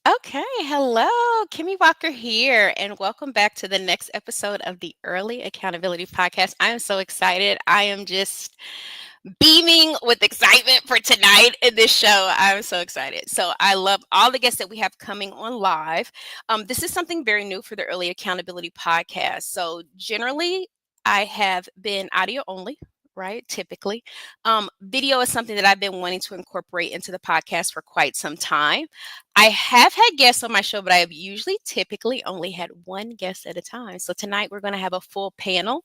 Okay, hello, Kimmy Walker here, and welcome back to the next episode of the Early Accountability Podcast. I am so excited. I am just beaming with excitement for tonight in this show. I'm so excited. So I love all the guests that we have coming on live. This is something very new for the Early Accountability Podcast. So generally, I have been audio only. Right, typically. Video is something that I've been wanting to incorporate into the podcast for quite some time. I have had guests on my show, but I have usually typically only had one guest at a time. So tonight we're going to have a full panel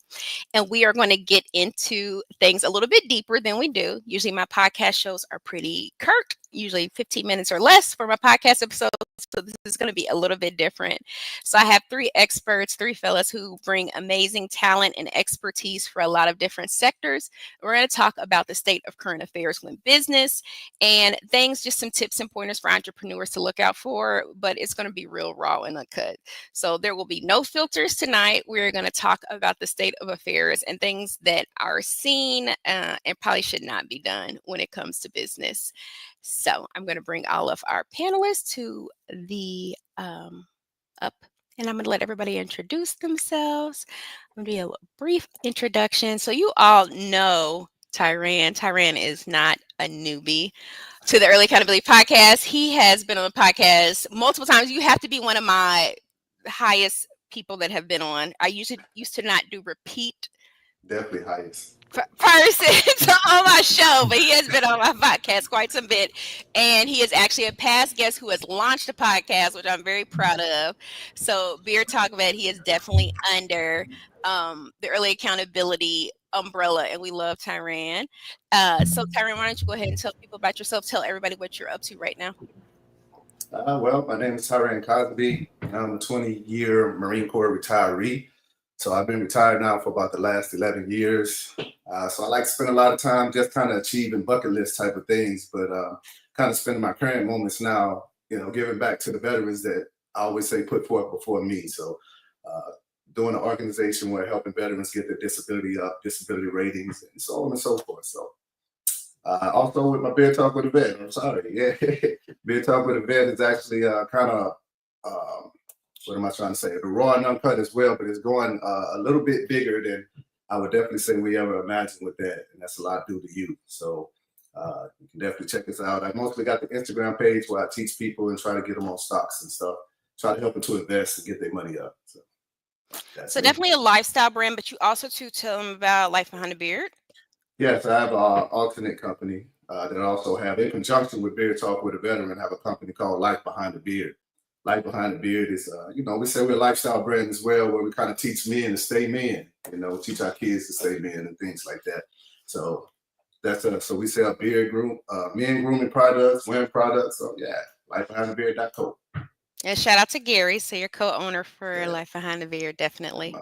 and we are going to get into things a little bit deeper than we do. Usually my podcast shows are pretty curt, usually 15 minutes or less for my podcast episodes. So this is going to be a little bit different. So I have three experts, three fellas who bring amazing talent and expertise for a lot of different sectors. We're going to talk about the state of current affairs with business and things, just some tips and pointers for entrepreneurs to look out for, but it's going to be real raw and uncut. So there will be no filters tonight. We're going to talk about the state of affairs and things that are seen and probably should not be done when it comes to business. So I'm going to bring all of our panelists to the up. And I'm going to let everybody introduce themselves. I'm going to do a brief introduction. So you all know Tyran. Tyran is not a newbie to the Early Accountability Podcast. He has been on the podcast multiple times. You have to be one of my highest people that have been on. I usually used to not do repeat Definitely highest person on my show, but he has been on my podcast quite some bit, and he is actually a past guest who has launched a podcast, which I'm very proud of. So Beer Talk Vet, he is definitely under the Early Accountability umbrella, and we love Tyran. So Tyran, why don't you go ahead and tell people about yourself? Tell everybody what you're up to right now. Well, my name is Tyran Cosby. I'm a 20-year Marine Corps retiree. So I've been retired now for about the last 11 years. So I like to spend a lot of time just kind of achieving bucket list type of things, but kind of spending my current moments now, giving back to the veterans that I always say put forth before me. So doing an organization where helping veterans get their disability up, disability ratings, and so on and so forth. So also with my Beer Talk with a Vet, I'm sorry. Yeah, Beer Talk with a Vet is actually kind of, what am I trying to say? The raw and uncut as well, but it's going a little bit bigger than I would definitely say we ever imagined with that. And that's a lot due to you. So you can definitely check us out. I mostly got the Instagram page where I teach people and try to get them on stocks and stuff, try to help them to invest and get their money up. So definitely a lifestyle brand, but you also tell them about Life Behind the Beard. Yes, I have an alternate company that I also have in conjunction with Beard Talk with a Veteran, have a company called Life Behind the Beard. Life Behind the Beard is, we say we're a lifestyle brand as well, where we kind of teach men to stay men, teach our kids to stay men and things like that. So that's so we sell beard men grooming products, wearing products. So yeah, lifebehindthebeard.co. And shout out to Gary. So you're co-owner for Life Behind the Beard, definitely.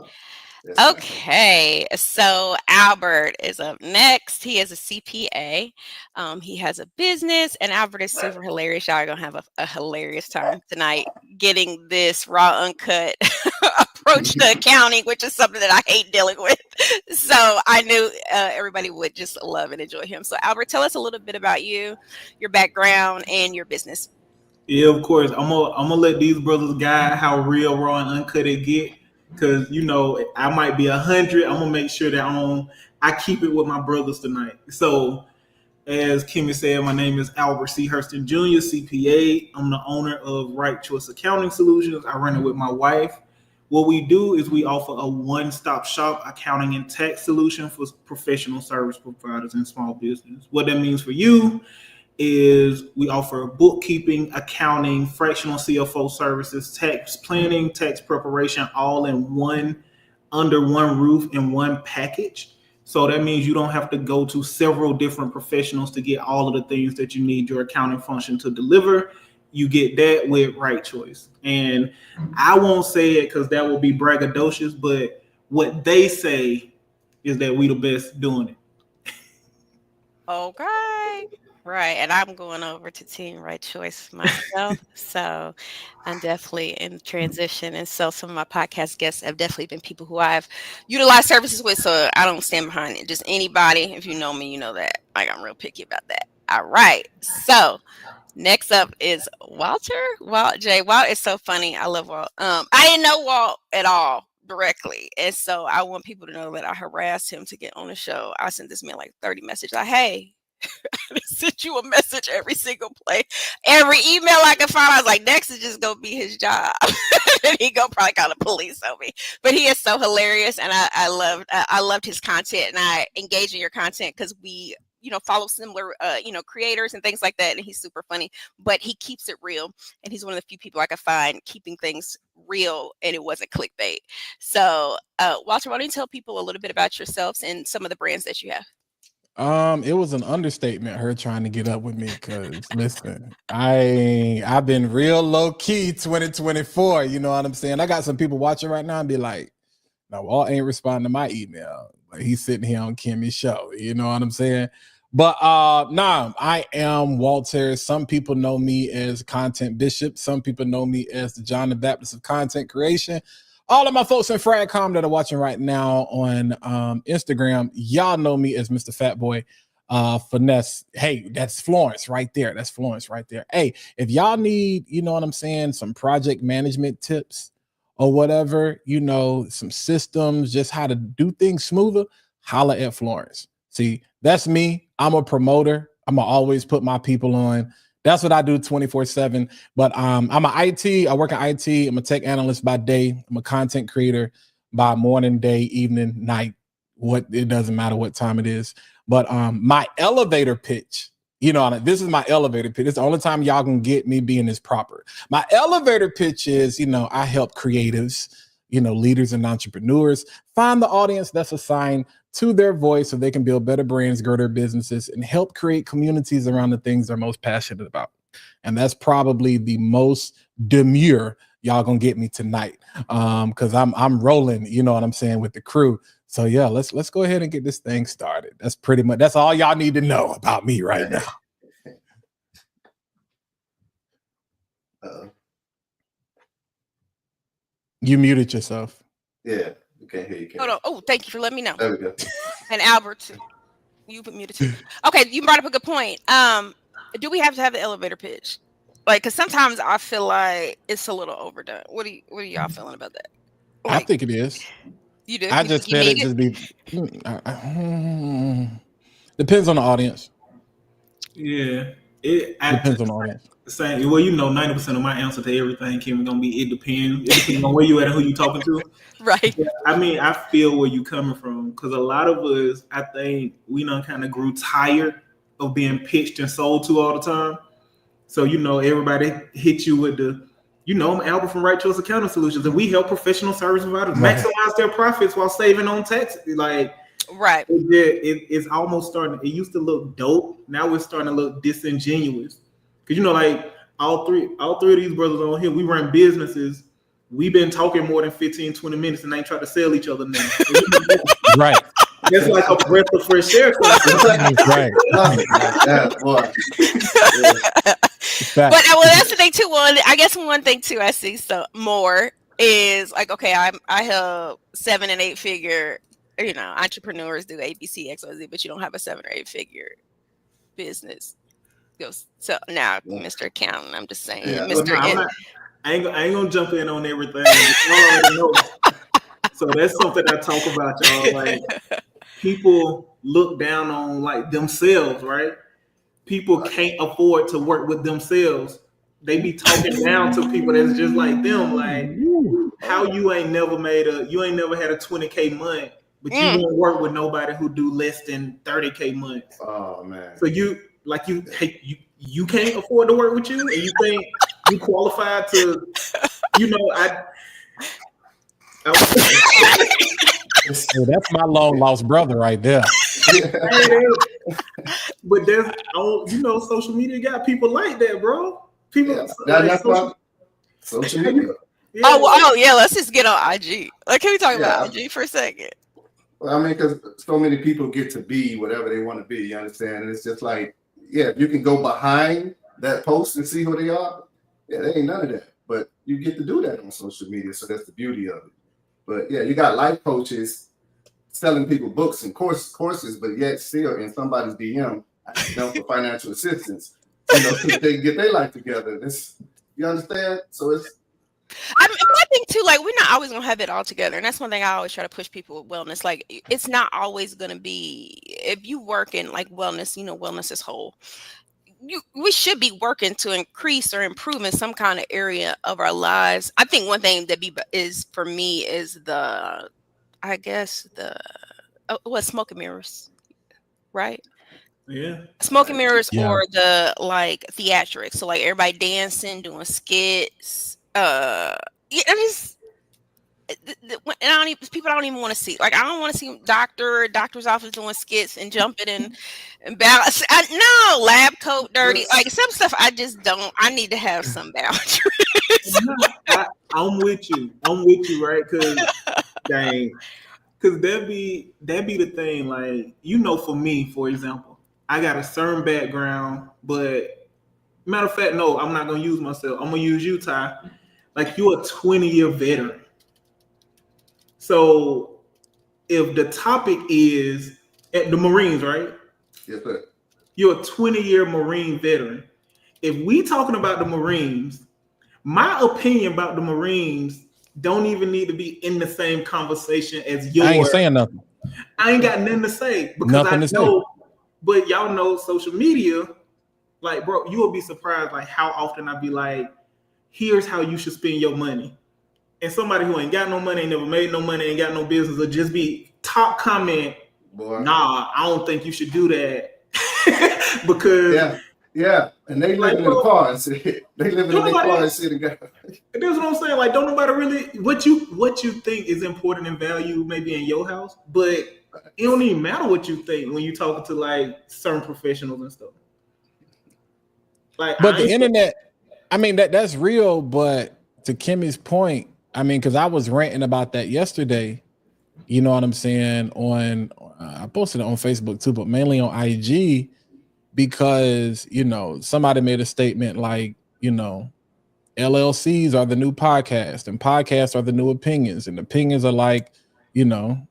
Yes, okay, so Albert is up next. He is a CPA. He has a business, and Albert is super hilarious. Y'all are gonna have a hilarious time tonight getting this raw, uncut approach to accounting, which is something that I hate dealing with. So I knew everybody would just love and enjoy him. So Albert, tell us a little bit about you, your background, and your business. Yeah, of course. I'm gonna let these brothers guide how real, raw, and uncut it get. Because I might be 100. I'm gonna make sure that I keep it with my brothers tonight. So, as Kimmy said, my name is Albert C. Hurston Jr., CPA. I'm the owner of Right Choice Accounting Solutions. I run it with my wife. What we do is we offer a one-stop shop accounting and tax solution for professional service providers and small business. What that means for you is we offer bookkeeping, accounting, fractional CFO services, tax planning, tax preparation, all under one roof in one package. So that means you don't have to go to several different professionals to get all of the things that you need your accounting function to deliver. You get that with Right Choice. And I won't say it because that will be braggadocious, but what they say is that we the best doing it. Okay. Right. And I'm going over to Team Right Choice myself. So I'm definitely in transition. And so some of my podcast guests have definitely been people who I've utilized services with. So I don't stand behind it. Just anybody. If you know me, you know that. Like, I'm real picky about that. All right. So Next up is Walt J. Walt is so funny. I love Walt. I didn't know Walt at all directly, and so I want people to know that I harassed him to get on the show. I sent this man like 30 messages, like, "Hey, I sent you a message every single play, every email I could find." I was like, "Next is just gonna be his job," and he gonna probably call the police on me. But he is so hilarious, and I loved his content, and I engage in your content because we follow similar creators and things like that, and he's super funny, but he keeps it real, and he's one of the few people I could find keeping things real and it wasn't clickbait. So Walter, why don't you tell people a little bit about yourselves and some of the brands that you have? It was an understatement her trying to get up with me because listen, I've been real low key 2024. You know what I'm saying? I got some people watching right now and be like, "No, Walt ain't responding to my email. Like he's sitting here on Kimmy's show." You know what I'm saying? But nah, I am Walter. Some people know me as Content Bishop. Some people know me as the John the Baptist of content creation. All of my folks in Fragcom that are watching right now on Instagram, y'all know me as Mr. Fatboy Finesse. Hey, that's Florence right there. That's Florence right there. Hey, if y'all need, you know what I'm saying, some project management tips or whatever, some systems, just how to do things smoother, holla at Florence. See, that's me. I'm a promoter. I'm going to always put my people on. That's what I do 24/7. But I'm an IT. I work in IT. I'm a tech analyst by day. I'm a content creator by morning, day, evening, night. It doesn't matter what time it is. But my elevator pitch, this is my elevator pitch. It's the only time y'all can get me being this proper. My elevator pitch is, I help creatives, leaders and entrepreneurs find the audience that's assigned to their voice so they can build better brands, grow their businesses, and help create communities around the things they're most passionate about. And that's probably the most demure y'all gonna get me tonight, because I'm rolling, you know what I'm saying, with the crew. So yeah, let's go ahead and get this thing started. That's all y'all need to know about me right now. You muted yourself. Yeah. Can't hear you. Hold on. Oh, thank you for letting me know. There we go. And Albert too. You muted too. Okay, you brought up a good point. Do we have to have the elevator pitch? Like, because sometimes I feel like it's a little overdone. What are y'all feeling about that? Like, I think it is. You do. I just said it just be depends on the audience. Yeah, depends on the audience. Same. Well, 90% of my answer to everything, Kim, is gonna be it depends. It depends on where you at and who you talking to. Right. Yeah, I mean, I feel where you coming from because a lot of us, I think, we done kind of grew tired of being pitched and sold to all the time. So everybody hit you with the, I'm Albert from Right Choice Accounting Solutions, and we help professional service providers maximize their profits while saving on taxes. Like, right. It's almost starting. It used to look dope. Now it's starting to look disingenuous. Because like all three of these brothers on here, we run businesses. We've been talking more than 15, 20 minutes and ain't trying to sell each other now. Right. It's like a breath of fresh air. Right. Yeah, boy. But that's the thing too. Well, I guess one thing too I see more is like, okay, I have 7 and 8 figure, entrepreneurs do ABC, XYZ, but you don't have a 7 or 8 figure business. So now, Mr. Accountant, I'm just saying, Mr. I ain't gonna jump in on everything. So that's something I talk about, y'all. Like, people look down on like themselves, right? People can't afford to work with themselves. They be talking down to people that's just like them. Like, how you ain't never had a 20K month, but you won't work with nobody who do less than 30K months. Oh man. So you can't afford to work with you, and you think you qualified to, that's my long lost brother right there. But there's, social media got people like that, bro. People, that's social media. Yeah. Oh yeah. Let's just get on IG. Like, can we talk about IG for a second? Well, I mean, because so many people get to be whatever they want to be. You understand? And it's just like, if you can go behind that post and see who they are, there ain't none of that. But you get to do that on social media, so that's the beauty of it. But you got life coaches selling people books and courses, but yet still in somebody's DM asking them for financial assistance. So they can get their life together. You understand? So it's I think too, like we're not always gonna have it all together, and that's one thing I always try to push people with wellness. Like it's not always gonna be if you work in like wellness, wellness is whole. We should be working to increase or improve in some kind of area of our lives. I think one thing that is for me is the smoke and mirrors, right? Yeah. Smoking mirrors Yeah. or the like theatrics. So like everybody dancing, doing skits. Yeah, I just people don't even want to see. Like I don't want to see doctor's office doing skits and jumping and balance. No lab coat dirty. Like some stuff I just don't. I need to have some boundaries. I'm with you. Right? Because dang, because that be the thing. Like for me, for example, I got a certain background, but matter of fact, no, I'm not gonna use myself. I'm gonna use you, Ty. Like you're a 20-year veteran. So if the topic is at the Marines, right? yes, sir. You're a 20-year Marine veteran. If we talking about the Marines, my opinion about the Marines don't even need to be in the same conversation as yours. I ain't saying nothing. I ain't got nothing to say because Nothing to say. But y'all know social media, like bro, you will be surprised like how often I be like, here's how you should spend your money. And somebody who ain't got no money, ain't never made no money, ain't got no business, will just be top comment. Boy. Nah, I don't think you should do that. Because yeah, and they live in the car and sit. They live in the car and sit together. That's what I'm saying. Like, don't nobody really what you think is important and value maybe in your house, but it don't even matter what you think when you talking to like certain professionals and stuff. Like, but the internet, I mean that's real. But to Kimmy's point, I mean, because I was ranting about that yesterday. You know what I'm saying? I posted it on Facebook too, but mainly on IG because somebody made a statement like LLCs are the new podcast and podcasts are the new opinions, and opinions are like I'm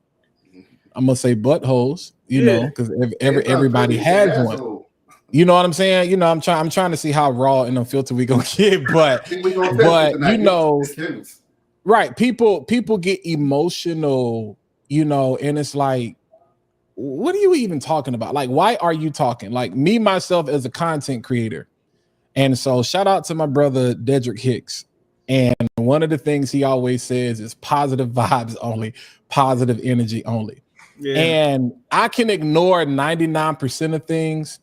gonna say buttholes, because everybody has one. You know what I'm saying? I'm trying to see how raw and unfiltered we gonna get, but right? People get emotional, and it's like, what are you even talking about? Like, why are you talking? Like me, myself, as a content creator. And so shout out to my brother, Dedrick Hicks. And one of the things he always says is positive vibes only, positive energy only. Yeah. And I can ignore 99% of things.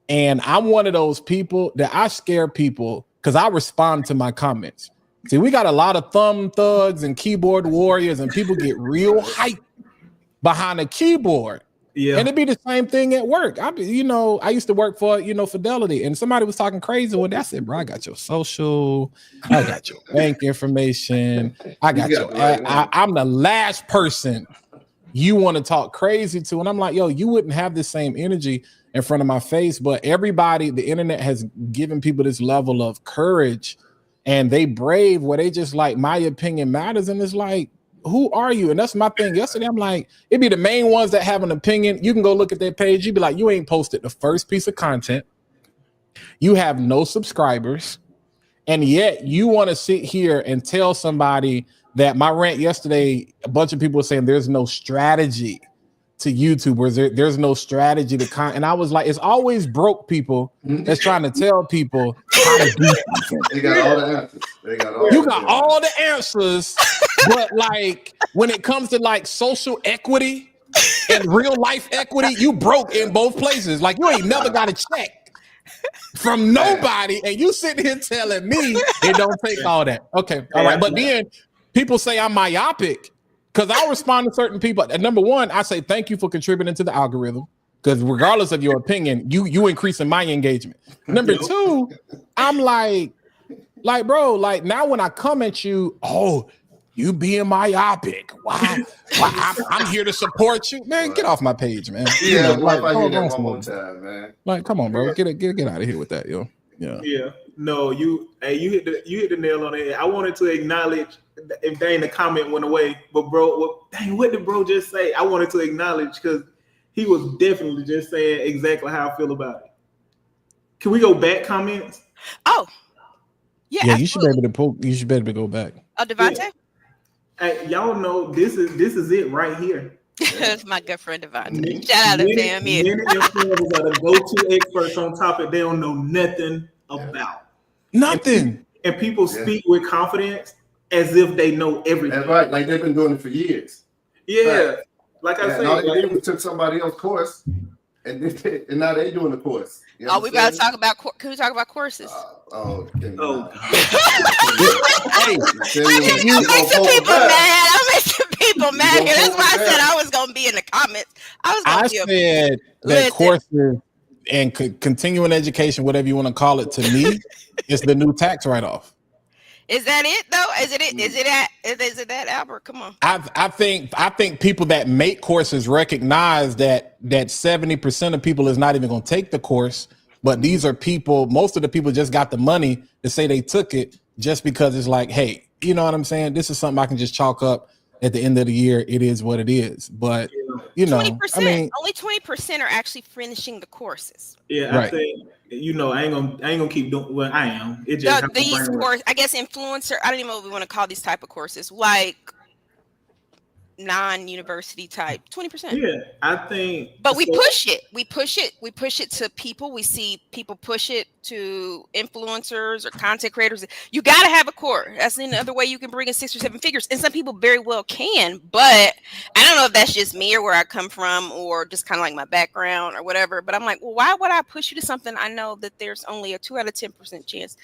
And I'm one of those people that I scare people because I respond to my comments. See, we got a lot of thumb thugs and keyboard warriors, and people get real hype behind a keyboard. Yeah. And it'd be the same thing at work. I used to work for, Fidelity, and somebody was talking crazy with that. I said, bro, I got your social, I got your bank information, I got your I'm the last person you want to talk crazy to. And I'm like, yo, you wouldn't have the same energy in front of my face. But everybody, the internet has given people this level of courage, and they brave where they just like, my opinion matters. And it's like, who are you? And that's my thing. Yesterday, I'm like, it'd be the main ones that have an opinion. You can go look at their page. You'd be like, you ain't posted the first piece of content. You have no subscribers. And yet you want to sit here and tell somebody that my rant yesterday, a bunch of people were saying there's no strategy to YouTubers. There's no strategy to and I was like, it's always broke people that's trying to tell people how to do something. They got all the answers. You got all the answers, but like when it comes to like social equity and real life equity, you broke in both places. Like you ain't never got a check from nobody, and you sitting here telling me it don't take all that. Okay, all right. But then people say I'm myopic because I respond to certain people. And number one, I say thank you for contributing to the algorithm, because regardless of your opinion, you increasing my engagement. Number two, I'm like, bro, like now when I come at you, oh, you being myopic. Wow. I'm here to support you. Man, get off my page, man. Yeah, like, I hear that one more time, man. Like, come on, bro. Get out of here with that, yo. Yeah. Yeah. No, you hit the nail on the head. I wanted to acknowledge if dang the comment went away, but bro, what did bro just say? I wanted to acknowledge because he was definitely just saying exactly how I feel about it. Can we go back comments? Oh, yeah, Yeah, you should be absolutely. able to pull. You should be able to go back. Oh, Devontae? Yeah. Hey, y'all know this is it right here. That's my good friend Devontae. Many, Shout out to many fam. Yeah. influencers are the go-to experts on topic they don't know nothing about. Nothing. And people speak with confidence as if they know everything. That's right. Like they've been doing it for years. Yeah. Like I And all said, they did was took somebody else's course, and now they doing the course. You Oh, we got to understand? talk about. Can we talk about courses? oh, Hey, I'll make some people mad. I'll make some people mad here. That's why I said I was gonna be in the comments. I said that courses and continuing education, whatever you want to call it, to me, is the new tax write-off. Is that it though? Is it that Albert? Come on. I think people that make courses recognize that 70% of people is not even going to take the course, but these are people. Most of the people just got the money to say they took it just because it's like, hey, you know what I'm saying? This is something I can just chalk up at the end of the year. It is what it is. But you know, 20%. I mean, only 20% are actually finishing the courses. Yeah, right. I think I ain't gonna keep doing. Well, I am. It just these courses, I guess, influencer. I don't even know what we want to call these type of courses, like non-university type. 20%. Yeah, I think. But we push it. We push it to people. We see people push it to influencers or content creators. You got to have a course. That's another way you can bring in 6 or 7 figures, and some people very well can. But I don't know if that's just me or where I come from, or just kind of like my background or whatever. But I'm like, well, why would I push you to something I know that there's only a 2 out of 10% chance,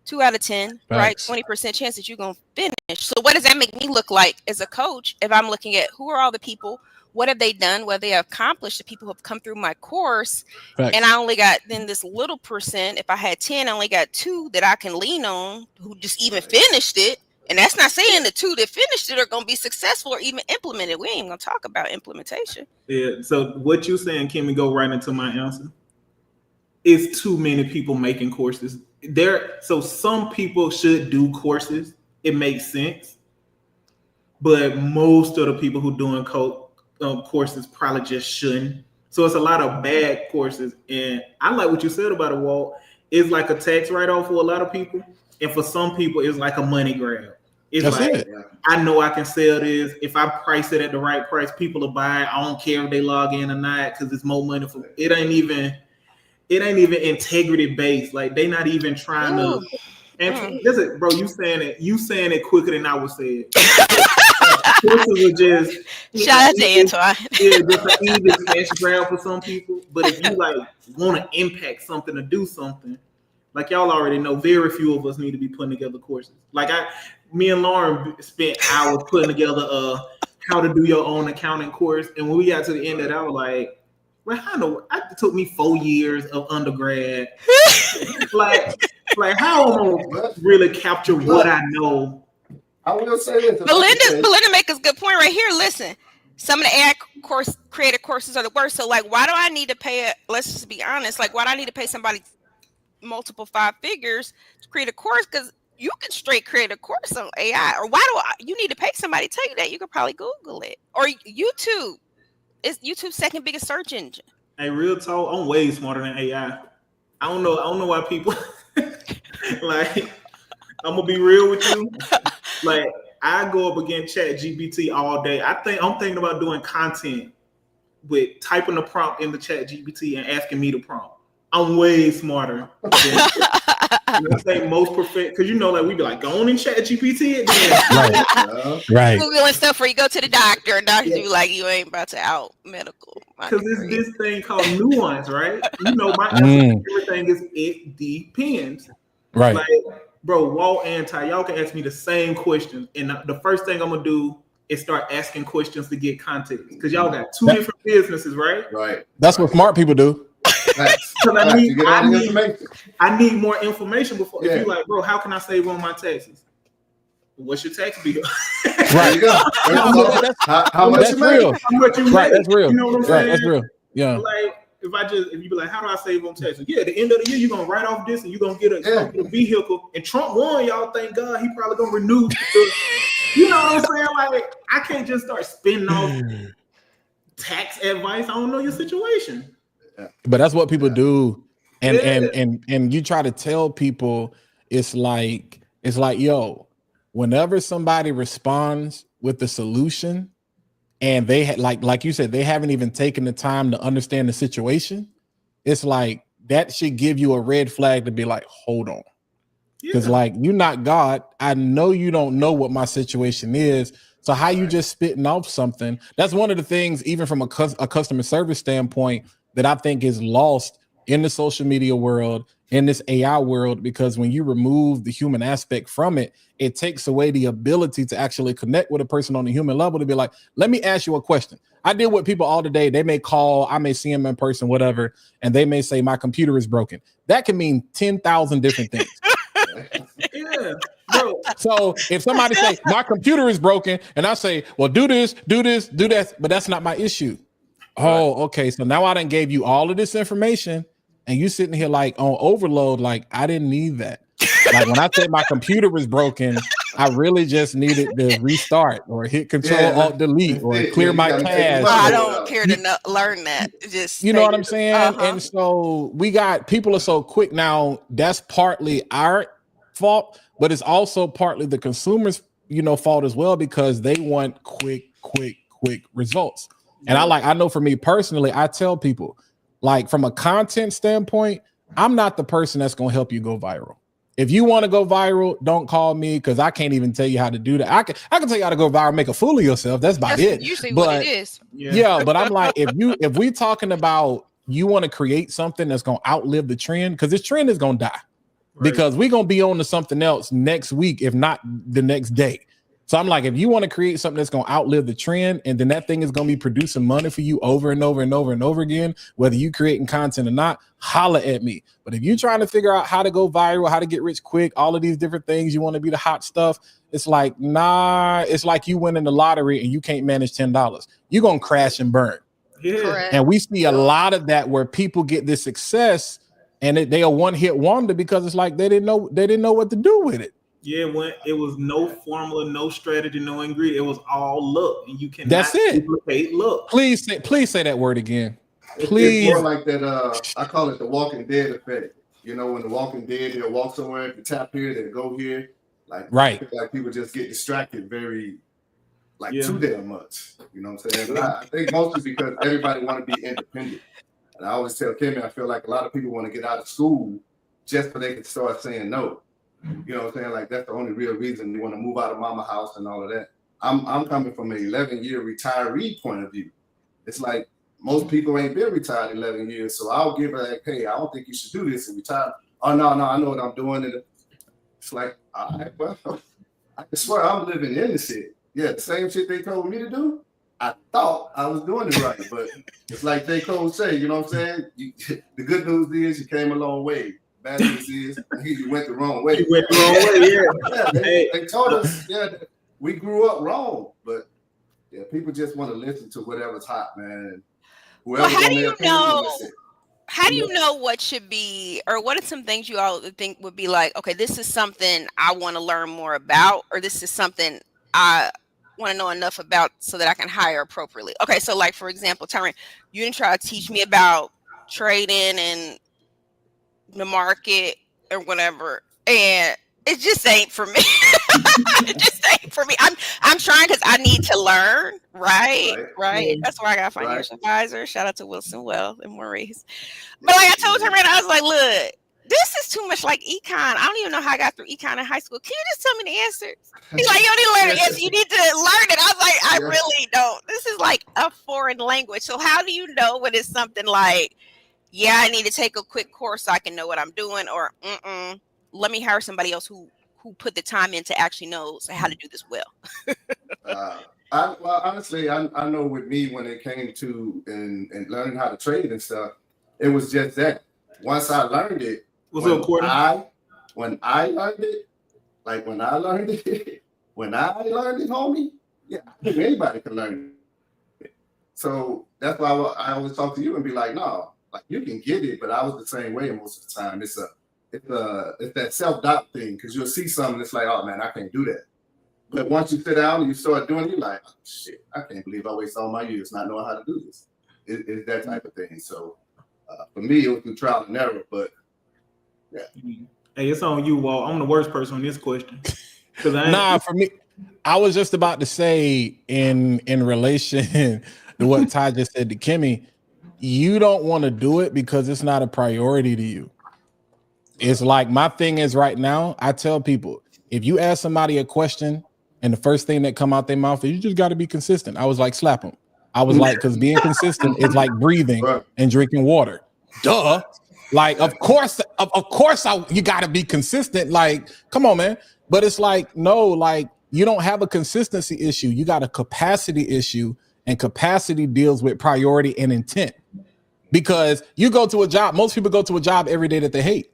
2 out of 10, right? 20% chance that you're gonna finish. So what does that make me look like as a coach if I'm looking at who are all the people? What have they done? What have they accomplished? The people who have come through my course, and I only got then this little percent. If I had 10, I only got 2 that I can lean on who just even finished it. And that's not saying the 2 that finished it are going to be successful or even implemented. We ain't even going to talk about implementation. Yeah. So what you saying, Kimmy, go right into my answer. Is too many people making courses. So some people should do courses. It makes sense. But most of the people who doing courses probably just shouldn't. So it's a lot of bad courses. And I like what you said about it, Walt. It's like a tax write-off for a lot of people. And for some people, it's like a money grab. It's That's like, it. I know I can sell this. If I price it at the right price, people will buy it. I don't care if they log in or not because it's more money for it. Ain't even integrity based. Like they not even trying to. And listen, bro, you saying it quicker than I would say it. Courses are just shout out to Antoine. Yeah, just an easy cash grab for some people. But if you like want to impact something or do something, like y'all already know, very few of us need to be putting together courses. Like me and Lauren spent hours putting together how to do your own accounting course, and when we got to the end of it, I was like, well, it took me 4 years of undergrad. like how am I gonna really capture what I know? I will say this. Belinda makes a good point right here. Listen, some of the AI created courses are the worst. So like, why do I need to pay let's just be honest. Like, why do I need to pay somebody multiple 5 figures to create a course? Because you can straight create a course on AI. Or why do you need to pay somebody to tell you that? You could probably Google it. Or YouTube. It's YouTube's second biggest search engine. Hey, real talk, I'm way smarter than AI. I don't know why people like. I'm gonna be real with you. Like I go up against ChatGPT all day. I'm thinking about doing content with typing the prompt in the ChatGPT and asking me the prompt. I'm way smarter than I think most perfect because like we be like go on in ChatGPT right. Googling stuff where you go to the doctor and doctor be like you ain't about to out medical. Because it's this thing called nuance, right? My answer to everything is it depends. Right. Like, bro, Walt and Ty, y'all can ask me the same questions. And the first thing I'm going to do is start asking questions to get context. Because y'all got 2 different businesses, right? Right. That's what smart people do. I need more information before. If you're like, bro, how can I save on my taxes? What's your tax bill? Right. You go. How much you make? How much you make? Right, that's real. You know what I'm saying? That's real. Yeah. Like, if you be like, how do I save on taxes? Yeah, at the end of the year, you're gonna write off this and you're gonna get a vehicle. And Trump won, y'all. Thank God, he probably gonna renew. You know what I'm saying? Like, I can't just start spinning off tax advice. I don't know your situation. But that's what people do And you try to tell people it's like yo, whenever somebody responds with the solution and they like you said, they haven't even taken the time to understand the situation, it's like that should give you a red flag to be like, hold on. Because like, you're not God. I know you don't know what my situation is. So how you just spitting off something? That's one of the things, even from a customer service standpoint, that I think is lost in the social media world, in this AI world, because when you remove the human aspect from it, it takes away the ability to actually connect with a person on the human level to be like, let me ask you a question. I deal with people all the day. They may call, I may see them in person, whatever, and they may say my computer is broken. That can mean 10,000 different things. Yeah, bro. So if somebody say my computer is broken and I say, well, do this, do that, but that's not my issue. Oh, okay. So now I done gave you all of this information and you sitting here like on overload. Like, I didn't need that. Like when I said my computer was broken, I really just needed to restart or hit Control Alt Delete or clear my cache. I don't care to learn that. Just you know what I'm saying? And so people are so quick now. That's partly our fault, but it's also partly the consumers, fault as well, because they want quick results. And I know for me personally, I tell people, like, from a content standpoint, I'm not the person that's going to help you go viral. If you want to go viral, don't call me, because I can't even tell you how to do that. I can tell you how to go viral, make a fool of yourself. That's about it. Usually what it is. Yeah, but I'm like, if we talking about you want to create something that's going to outlive the trend, because this trend is going to die. Because we're going to be on to something else next week, if not the next day. So I'm like, if you want to create something that's going to outlive the trend, and then that thing is going to be producing money for you over and over and over and over again, whether you creating content or not, holla at me. But if you're trying to figure out how to go viral, how to get rich quick, all of these different things, you want to be the hot stuff, it's like, nah, it's like you win in the lottery and you can't manage $10. You're going to crash and burn. Yeah. And we see a lot of that where people get this success and they are one-hit wonder because it's like they didn't know what to do with it. Yeah, when it was no formula, no strategy, no ingredient, it was all luck, and you cannot That's it. duplicate luck. Please say that word again. Please. It's more like that. I call it the Walking Dead effect. When the Walking Dead, they'll walk somewhere, they tap here, they go here. Like, right. Like people just get distracted too damn much. You know what I'm saying? But I think mostly because everybody want to be independent. And I always tell Kimmy, I feel like a lot of people want to get out of school just so they can start saying no. You know what I'm saying? Like, that's the only real reason they want to move out of mama house and all of that. I'm coming from an 11-year retiree point of view. It's like most people ain't been retired 11 years, so I'll give her like, hey, I don't think you should do this and retire. Oh, no, I know what I'm doing. And it's like, all right, well, I swear I'm living in this shit. Yeah, the same shit they told me to do. I thought I was doing it right, but it's like J. Cole say, you know what I'm saying? The good news is you came a long way. Bad news is you went the wrong way. You went the wrong way, they told us, we grew up wrong, but people just want to listen to whatever's hot, man. Well, how do you know? How do you know what should be, or what are some things you all think would be like, okay, this is something I want to learn more about, or this is something I want to know enough about so that I can hire appropriately? Okay, so like, for example, Tyron, you didn't try to teach me about trading and the market or whatever, and it just ain't for me. It just ain't for me. I'm trying because I need to learn, right? That's why I got a financial advisor. Shout out to Wilson Well and Maurice. But like I told her, I was like, look, this is too much like econ. I don't even know how I got through econ in high school. Can you just tell me the answers? He's like, you don't need to learn the answer. You need to learn it. I was like, I really don't. This is like a foreign language. So how do you know when it's something like, yeah, I need to take a quick course so I can know what I'm doing, or let me hire somebody else who put the time in to actually know how to do this well? Honestly, I know with me when it came to and learning how to trade and stuff, it was just that. Once I learned it, when I learned it, homie, I think anybody can learn it. So that's why I always talk to you and be like, no, like you can get it, but I was the same way most of the time. It's that self-doubt thing, because you'll see something, it's like, oh man, I can't do that. But once you sit down and you start doing it, you're like, oh, shit, I can't believe I wasted all my years not knowing how to do this. It's that type of thing. So For me, it was through trial and error, but yeah. Hey, it's on you, Walt. I'm the worst person on this question. Nah, for me, I was just about to say in relation to what Ty just said to Kimmy, you don't want to do it because it's not a priority to you. It's like my thing is right now, I tell people, if you ask somebody a question and the first thing that come out their mouth is you just got to be consistent. I was like, slap them. I was like, because being consistent is like breathing and drinking water. Duh. Like, of course, you got to be consistent. Like, come on, man. But it's like, no, like you don't have a consistency issue. You got a capacity issue, and capacity deals with priority and intent. Because you go to a job, most people go to a job every day that they hate.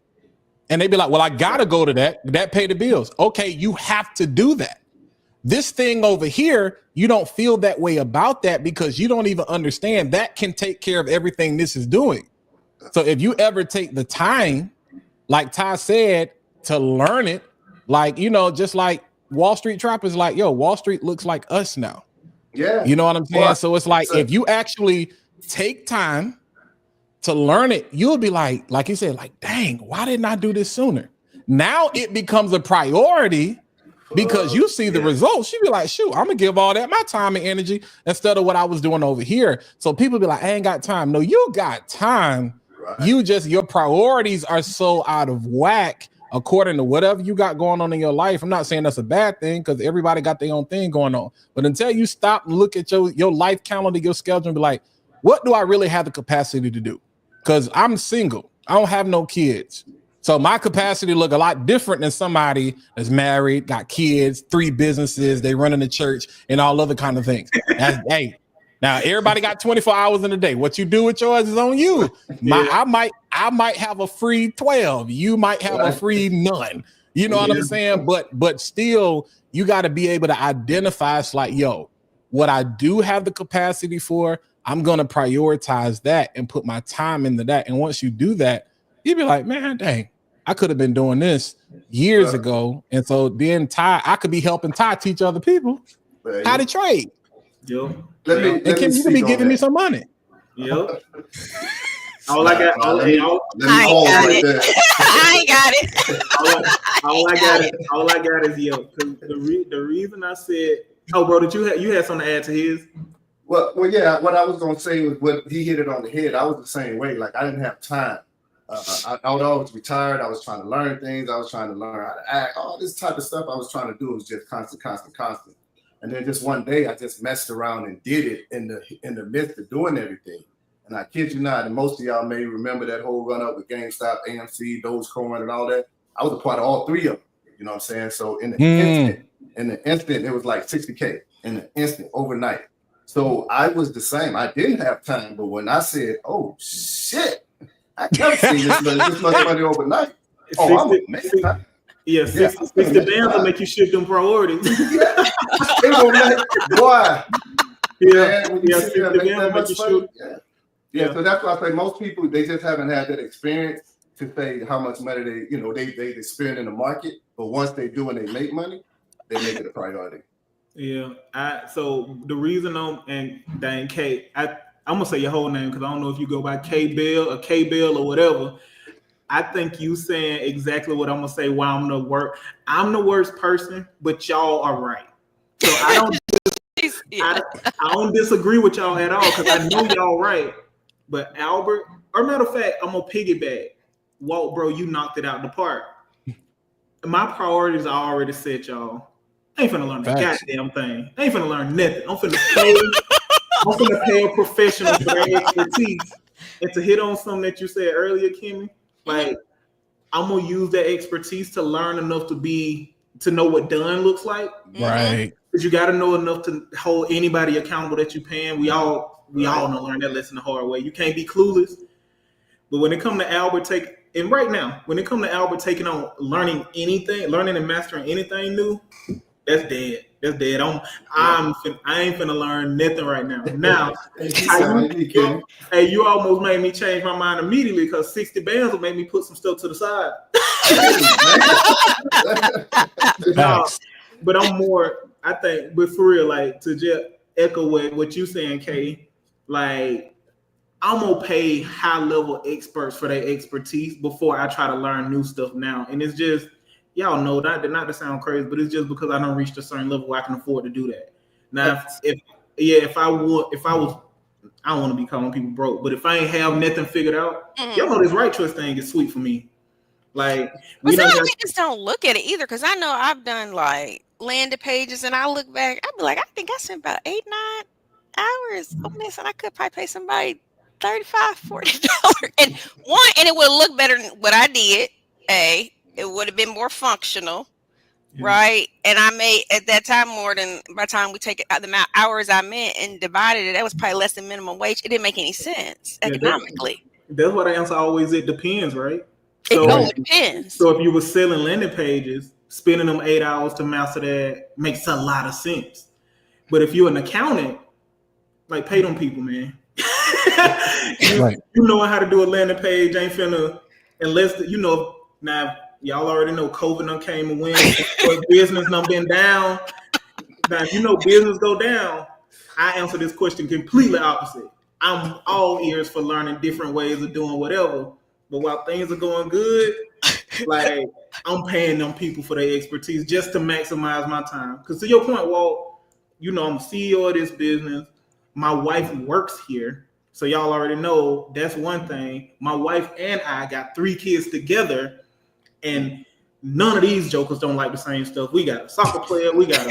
And they be like, well, I got to go to that pay the bills. Okay, you have to do that. This thing over here, you don't feel that way about that because you don't even understand that can take care of everything this is doing. So if you ever take the time, like Ty said, to learn it, like, you know, just like Wall Street Trappers, like, yo, Wall Street looks like us now. Yeah. You know what I'm saying? Well, so it's like, if you actually take time to learn it, you'll be like you said, like, dang, why didn't I do this sooner? Now it becomes a priority because you see the results. You be like, shoot, I'm gonna give all that my time and energy instead of what I was doing over here. So people be like, I ain't got time. No, you got time. Right. Your priorities are so out of whack according to whatever you got going on in your life. I'm not saying that's a bad thing because everybody got their own thing going on. But until you stop and look at your life calendar, your schedule, and be like, what do I really have the capacity to do? Because I'm single. I don't have no kids. So my capacity look a lot different than somebody that's married, got kids, 3 businesses, they running the church and all other kind of things. Hey, now everybody got 24 hours in a day. What you do with yours is on you. I might have a free 12. You might have a free none. You know what I'm saying? But still, you got to be able to identify. It's like, yo, what I do have the capacity for, I'm going to prioritize that and put my time into that. And once you do that, you'll be like, man, dang, I could have been doing this years ago. And so then I could be helping Ty teach other people how to trade. Yep. You could be giving me some money. Yep. All I got, I got it. All I got is yo. The reason I said, oh, bro, did you had something to add to his? Well, yeah. What I was gonna say was what he hit it on the head. I was the same way. Like I didn't have time. Although I was retired, I was trying to learn things. I was trying to learn how to act. All this type of stuff I was trying to do was just constant. And then just one day, I just messed around and did it in the midst of doing everything. And I kid you not, and most of y'all may remember that whole run up with GameStop, AMC, Dogecoin, and all that. I was a part of all 3 of them. You know what I'm saying? So in the instant, it was like 60K in the instant, overnight. So I was the same. I didn't have time, but when I said, "Oh shit, I never seen this much money overnight," I'm gonna make time. Yeah, 60 bands will make you shift them priorities. It will make boy. Yeah, when you sit there and make that much money. Yeah. So that's why I say most people they just haven't had that experience to say how much money they spend in the market. But once they do and they make money, they make it a priority. Yeah. So the reason I'm gonna say your whole name because I don't know if you go by K Bill or K Bill or whatever. I think you saying exactly what I'm gonna say. Why I'm the worst person, but y'all are right. So I don't disagree with y'all at all because I know y'all right. But Albert, or matter of fact, I'm gonna piggyback. Walt, bro, you knocked it out the park. My priorities are already set, y'all. I ain't finna learn the goddamn thing. I ain't finna learn nothing. I'm finna pay a professional for their expertise. And to hit on something that you said earlier, Kimmy, like I'm gonna use that expertise to learn enough to know what done looks like. Right. Because you gotta know enough to hold anybody accountable that you paying. We all know learn that lesson the hard way. You can't be clueless. But when it comes to Albert taking on learning and mastering anything new, that's dead. That's dead. I ain't finna learn nothing right now. Now, you almost made me change my mind immediately because 60 bands will make me put some stuff to the side. But I'm more, I think, but for real, like to just echo what you saying, Kay, like I'm gonna pay high level experts for their expertise before I try to learn new stuff now. And it's just, y'all know, not to sound crazy, but it's just because I don't reach a certain level where I can afford to do that. Now, if I was, I don't want to be calling people broke, but if I ain't have nothing figured out, y'all know this right choice thing is sweet for me. Like, but sometimes we just don't look at it either, because I know I've done like landing pages, and I look back, I'd be like, I think I spent about 8-9 hours on this, and I could probably pay somebody $35-$40, and it would look better than what I did. It would have been more functional. Right. And I made at that time more than, by the time we take it out the hours I meant and divided it, that was probably less than minimum wage. It didn't make any sense economically. That's why the answer always, it depends, right? So, it depends. So if you were selling landing pages, spending them 8 hours to master that makes a lot of sense. But if you're an accountant, like, pay them people, man. You knowing how to do a landing page ain't finna, unless now. Y'all already know COVID done came and went. Business done been down. Now, if you know business go down, I answer this question completely opposite. I'm all ears for learning different ways of doing whatever. But while things are going good, like, I'm paying them people for their expertise just to maximize my time. Because to your point, Walt, I'm a CEO of this business. My wife works here. So y'all already know that's one thing. My wife and I got 3 kids together. And none of these jokers don't like the same stuff. We got a soccer player. We got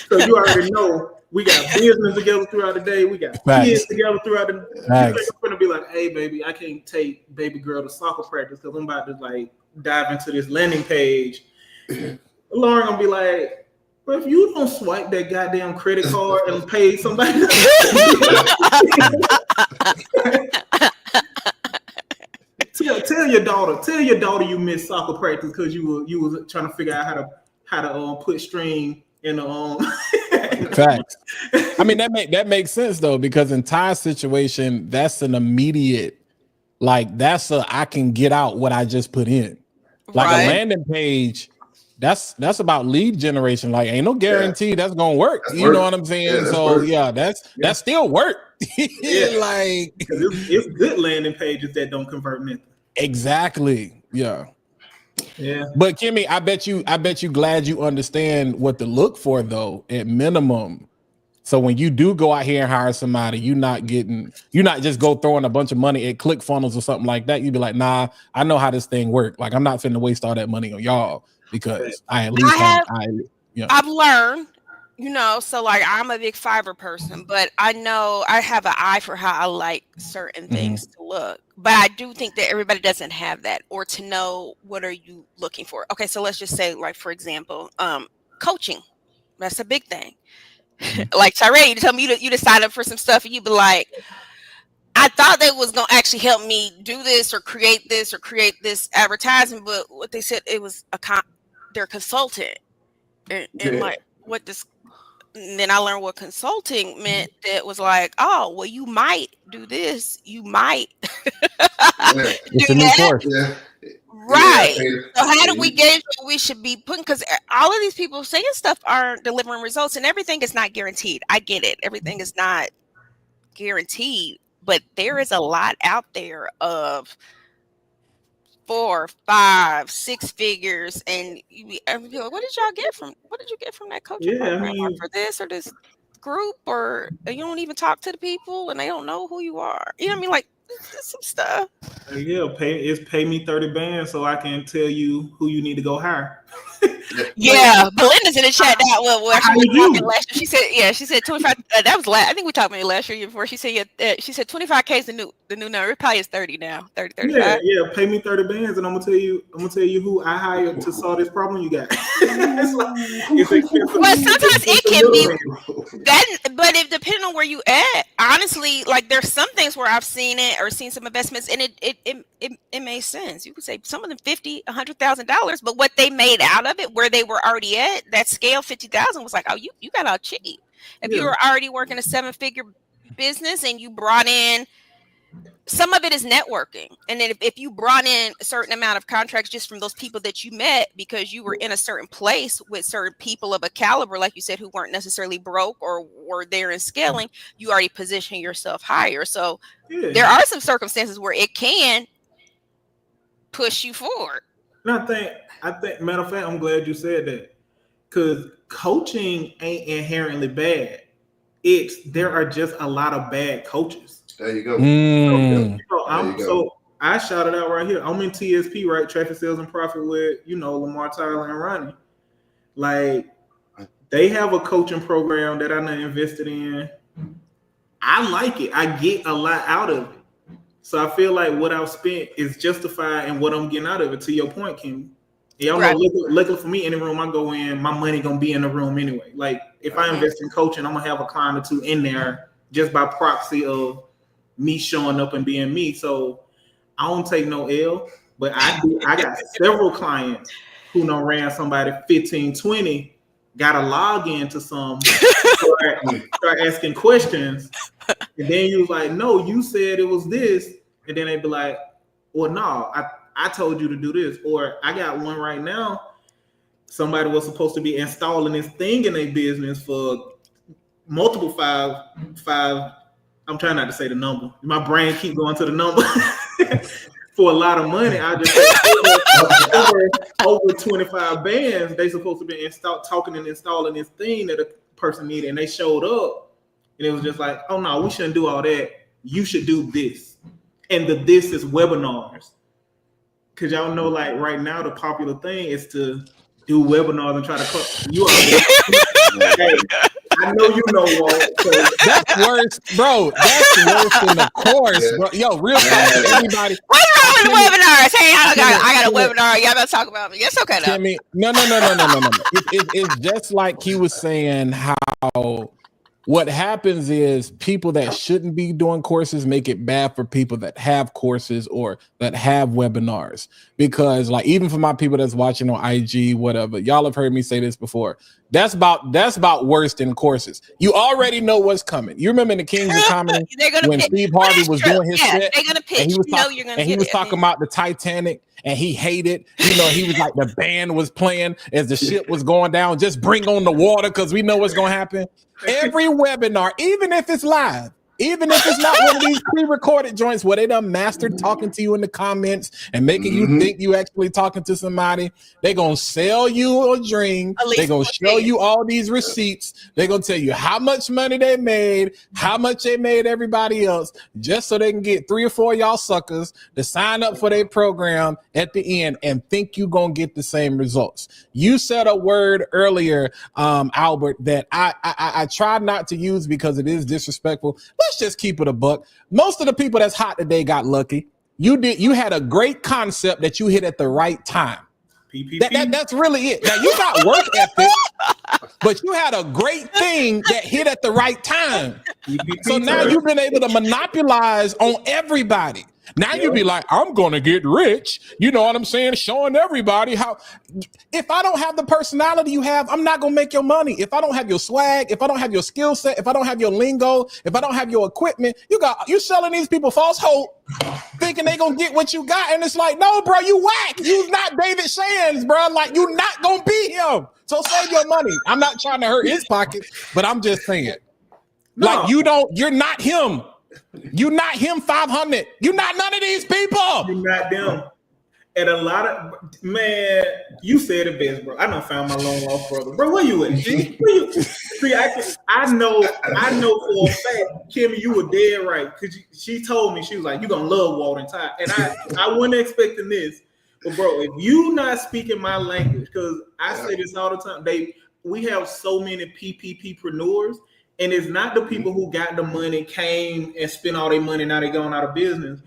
so you already know we got business together throughout the day. We got kids together throughout the day. I'm going to be like, hey, baby, I can't take baby girl to soccer practice because I'm about to like dive into this landing page. Lauren going to be like, but if you don't swipe that goddamn credit card and pay somebody Tell your daughter you missed soccer practice because you was trying to figure out how to put string in the Facts. I mean that makes sense though, because in Ty's situation, that's an immediate, like, that's I can get out what I just put in. Like a landing page, that's about lead generation. Like, ain't no guarantee that's gonna work. You know what I'm saying? That's still work. Like, it's good landing pages that don't convert nothing. Exactly. Yeah. But Kimmy, I bet you glad you understand what to look for though, at minimum. So when you do go out here and hire somebody, you're not just go throwing a bunch of money at ClickFunnels or something like that. You'd be like, nah, I know how this thing works. Like, I'm not finna waste all that money on y'all because I've learned, so like I'm a big Fiverr person, but I know I have an eye for how I like certain things to look. But I do think that everybody doesn't have that, or to know what are you looking for. Okay, so let's just say, like, for example, coaching. That's a big thing. Like, Tyree, you tell me you to sign up for some stuff, and you'd be like, I thought they was gonna actually help me do this or create this advertisement, but what they said, it was their consultant, and like, what this. And then I learned what consulting meant. That was like, oh, well, you might do this. You might it's a new course. Right. So how do we gauge what we should be putting? Because all of these people saying stuff aren't delivering results, and everything is not guaranteed. I get it. Everything is not guaranteed, but there is a lot out there of 4, 5, 6 figures, and you be like, what did you get from that coaching program, or for this or this group, or you don't even talk to the people and they don't know who you are. You know what I mean? Like, there's some stuff. Pay me 30 bands so I can tell you who you need to go hire. Yeah, Belinda's in the chat now. Well, last year, she said 25. That was last. I think we talked about it last year before. She said she said 25K is the new number. It probably is 30 now. 30, 35. Yeah. Pay me 30 bands, and I'm gonna tell you who I hired to solve this problem you got. Well, sometimes it can be that, but it depending on where you at. Honestly, like, there's some things where I've seen it or seen some investments, and it made sense. You could say some of them $50,000, $100,000, but what they made out of it, where they were already at, that scale 50,000 was like, oh, you got out cheap. If you were already working a 7-figure business and you brought in some of it is networking. And then if you brought in a certain amount of contracts just from those people that you met because you were in a certain place with certain people of a caliber, like you said, who weren't necessarily broke or were there in scaling, you already position yourself higher. So there are some circumstances where it can push you forward. And I think, matter of fact, I'm glad you said that, because coaching ain't inherently bad. There are just a lot of bad coaches. There you go. So I shouted out right here. I'm in TSP, right? Traffic Sales and Profit with, Lamar, Tyler, and Ronnie. Like, they have a coaching program that I done invested in. I like it. I get a lot out of it. So I feel like what I've spent is justified in what I'm getting out of it, to your point, Kim. Y'all know, luckily for me, any room I go in, my money going to be in the room anyway. Like, if I invest in coaching, I'm going to have a client or two in there just by proxy of me showing up and being me. So I don't take no L, but I got several clients who done ran somebody 15, 20, got a login to some, start asking questions. And then you was like, no, you said it was this. And then they'd be like, well, no, I told you to do this. Or I got one right now. Somebody was supposed to be installing this thing in their business for multiple five. I'm trying not to say the number. My brain keep going to the number. For a lot of money, I just over 25 bands. They supposed to be talking and installing this thing that a person needed, and they showed up, and it was just like, oh no, we shouldn't do all that. You should do this, and this is webinars, because y'all know, like right now, the popular thing is to do webinars and try to you are. I know you know, Walt. That's worse, bro. That's worse than the course, bro. Yo, real talk to everybody. What's wrong with webinars? Hey, I got a webinar. Y'all gotta talk about me. It's okay though. Timmy, no. It's just like he was saying how what happens is people that shouldn't be doing courses make it bad for people that have courses or that have webinars. Because like, even for my people that's watching on IG, whatever, y'all have heard me say this before. That's about worse than courses. You already know what's coming. You remember in the Kings of Comedy when Steve Harvey was doing his set, they're gonna pitch. And he was talking about the Titanic, and he hated. He was like, the band was playing as the ship was going down. Just bring on the water because we know what's gonna happen. Every webinar, even if it's live, even if it's not one of these pre-recorded joints where they done mastered talking to you in the comments and making you think you actually talking to somebody, they gonna sell you a dream. They gonna show you all these receipts. They gonna tell you how much money they made, how much they made everybody else, just so they can get 3 or 4 of y'all suckers to sign up for their program at the end and think you gonna get the same results. You said a word earlier, Albert, that I tried not to use because it is disrespectful. Let's just keep it a buck. Most of the people that's hot today got lucky. You had a great concept that you hit at the right time. That's really it. Now you got work ethic, but you had a great thing that hit at the right time. So now you've been able to monopolize on everybody. Now you be like, I'm going to get rich. You know what I'm saying? Showing everybody how. If I don't have the personality you have, I'm not going to make your money. If I don't have your swag, if I don't have your skill set, if I don't have your lingo, if I don't have your equipment, you selling these people false hope, thinking they going to get what you got. And it's like, no, bro, you whack. You's not David Shands, bro. Like, you not going to be him. So save your money. I'm not trying to hurt his pockets, but I'm just saying. No. Like, you're not him. You're not him 500. You're not none of these people. You're not them. And a lot of, man, you said it best, bro. I done found my long lost brother. Bro, where you at, G? Where you? See, I know for a fact, Kimmy, you were dead right. Because she told me, she was like, you're going to love Walt and Ty. And I wasn't expecting this. But, bro, if you not speaking my language, because I say this all the time, we have so many PPPpreneurs. And it's not the people who got the money, came and spent all their money, now they're going out of business.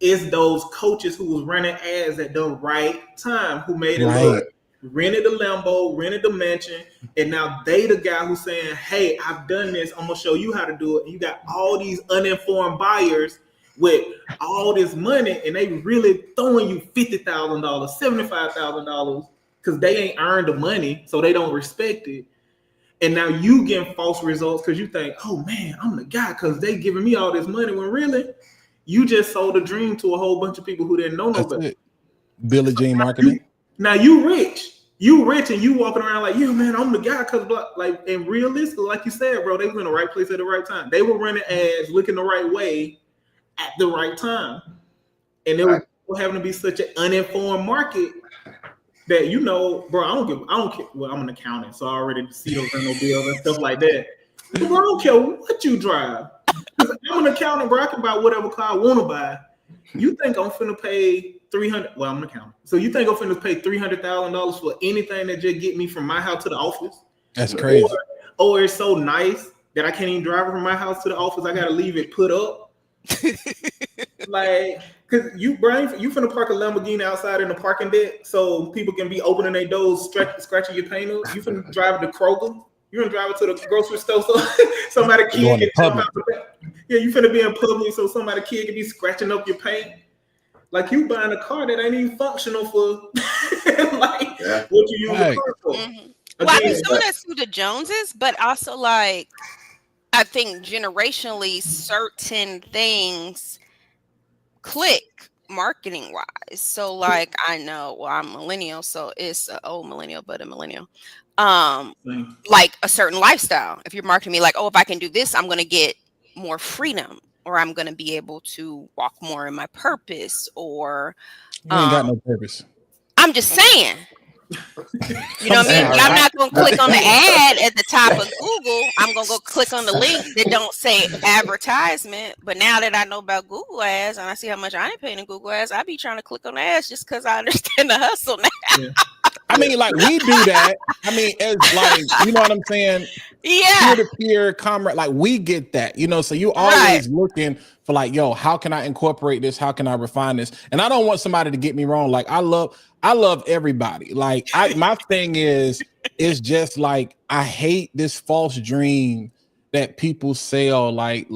It's those coaches who was running ads at the right time, who made it look, rented the Lambo, rented the mansion, and now they the guy who's saying, hey, I've done this, I'm going to show you how to do it. And you got all these uninformed buyers with all this money, and they really throwing you $50,000, $75,000, because they ain't earned the money, so they don't respect it. And now you getting false results because you think, oh man, I'm the guy because they giving me all this money, when really You just sold a dream to a whole bunch of people who didn't know no That's better. it. Billie Jean marketing. Now you rich. You rich and you walking around like, yeah, man, I'm the guy. Cause like, and realistically, like you said, bro, they was in the right place at the right time. They were running ads, looking the right way at the right time. And there was having to be such an uninformed market that, you know, bro, I don't care. Well, I'm an accountant, so I already see those rental bills and stuff like that. But bro, I don't care what you drive. I'm an accountant, bro. I can buy whatever car I want to buy. You think I'm finna pay $300? Well, I'm an accountant. So you think I'm finna pay $300,000 for anything that just get me from my house to the office? That's crazy. Or it's so nice that I can't even drive it from my house to the office. I gotta leave it put up. Like, cause you finna park a Lamborghini outside in the parking deck so people can be opening their doors, scratching your paint up. You finna drive it to Kroger. You're gonna drive it to the grocery store so somebody kid can jump out the back. Yeah, you finna be in public so somebody kid can be scratching up your paint. Like you buying a car that ain't even functional for like what you use the car for. Mm-hmm. Well, I think some of that's through the Joneses, but also like I think generationally certain things click marketing wise. So like I know, well, I'm millennial, so it's an old millennial, but a millennial. Like a certain lifestyle. If you're marketing me like, oh, if I can do this, I'm gonna get more freedom, or I'm gonna be able to walk more in my purpose, or you ain't got no purpose. I'm just saying. You know what I mean? But I'm not gonna click on the ad at the top of Google. I'm gonna go click on the link that don't say advertisement. But now that I know about Google ads and I see how much I ain't paying in Google ads, I be trying to click on the ads just because I understand the hustle now. Yeah. I mean, like we do that. I mean, it's like, you know what I'm saying? Yeah. Peer-to-peer comrade, like we get that, you know. So you always looking for like, yo, how can I incorporate this? How can I refine this? And I don't want somebody to get me wrong. Like I love everybody. Like my thing is just like I hate this false dream that people sell. Like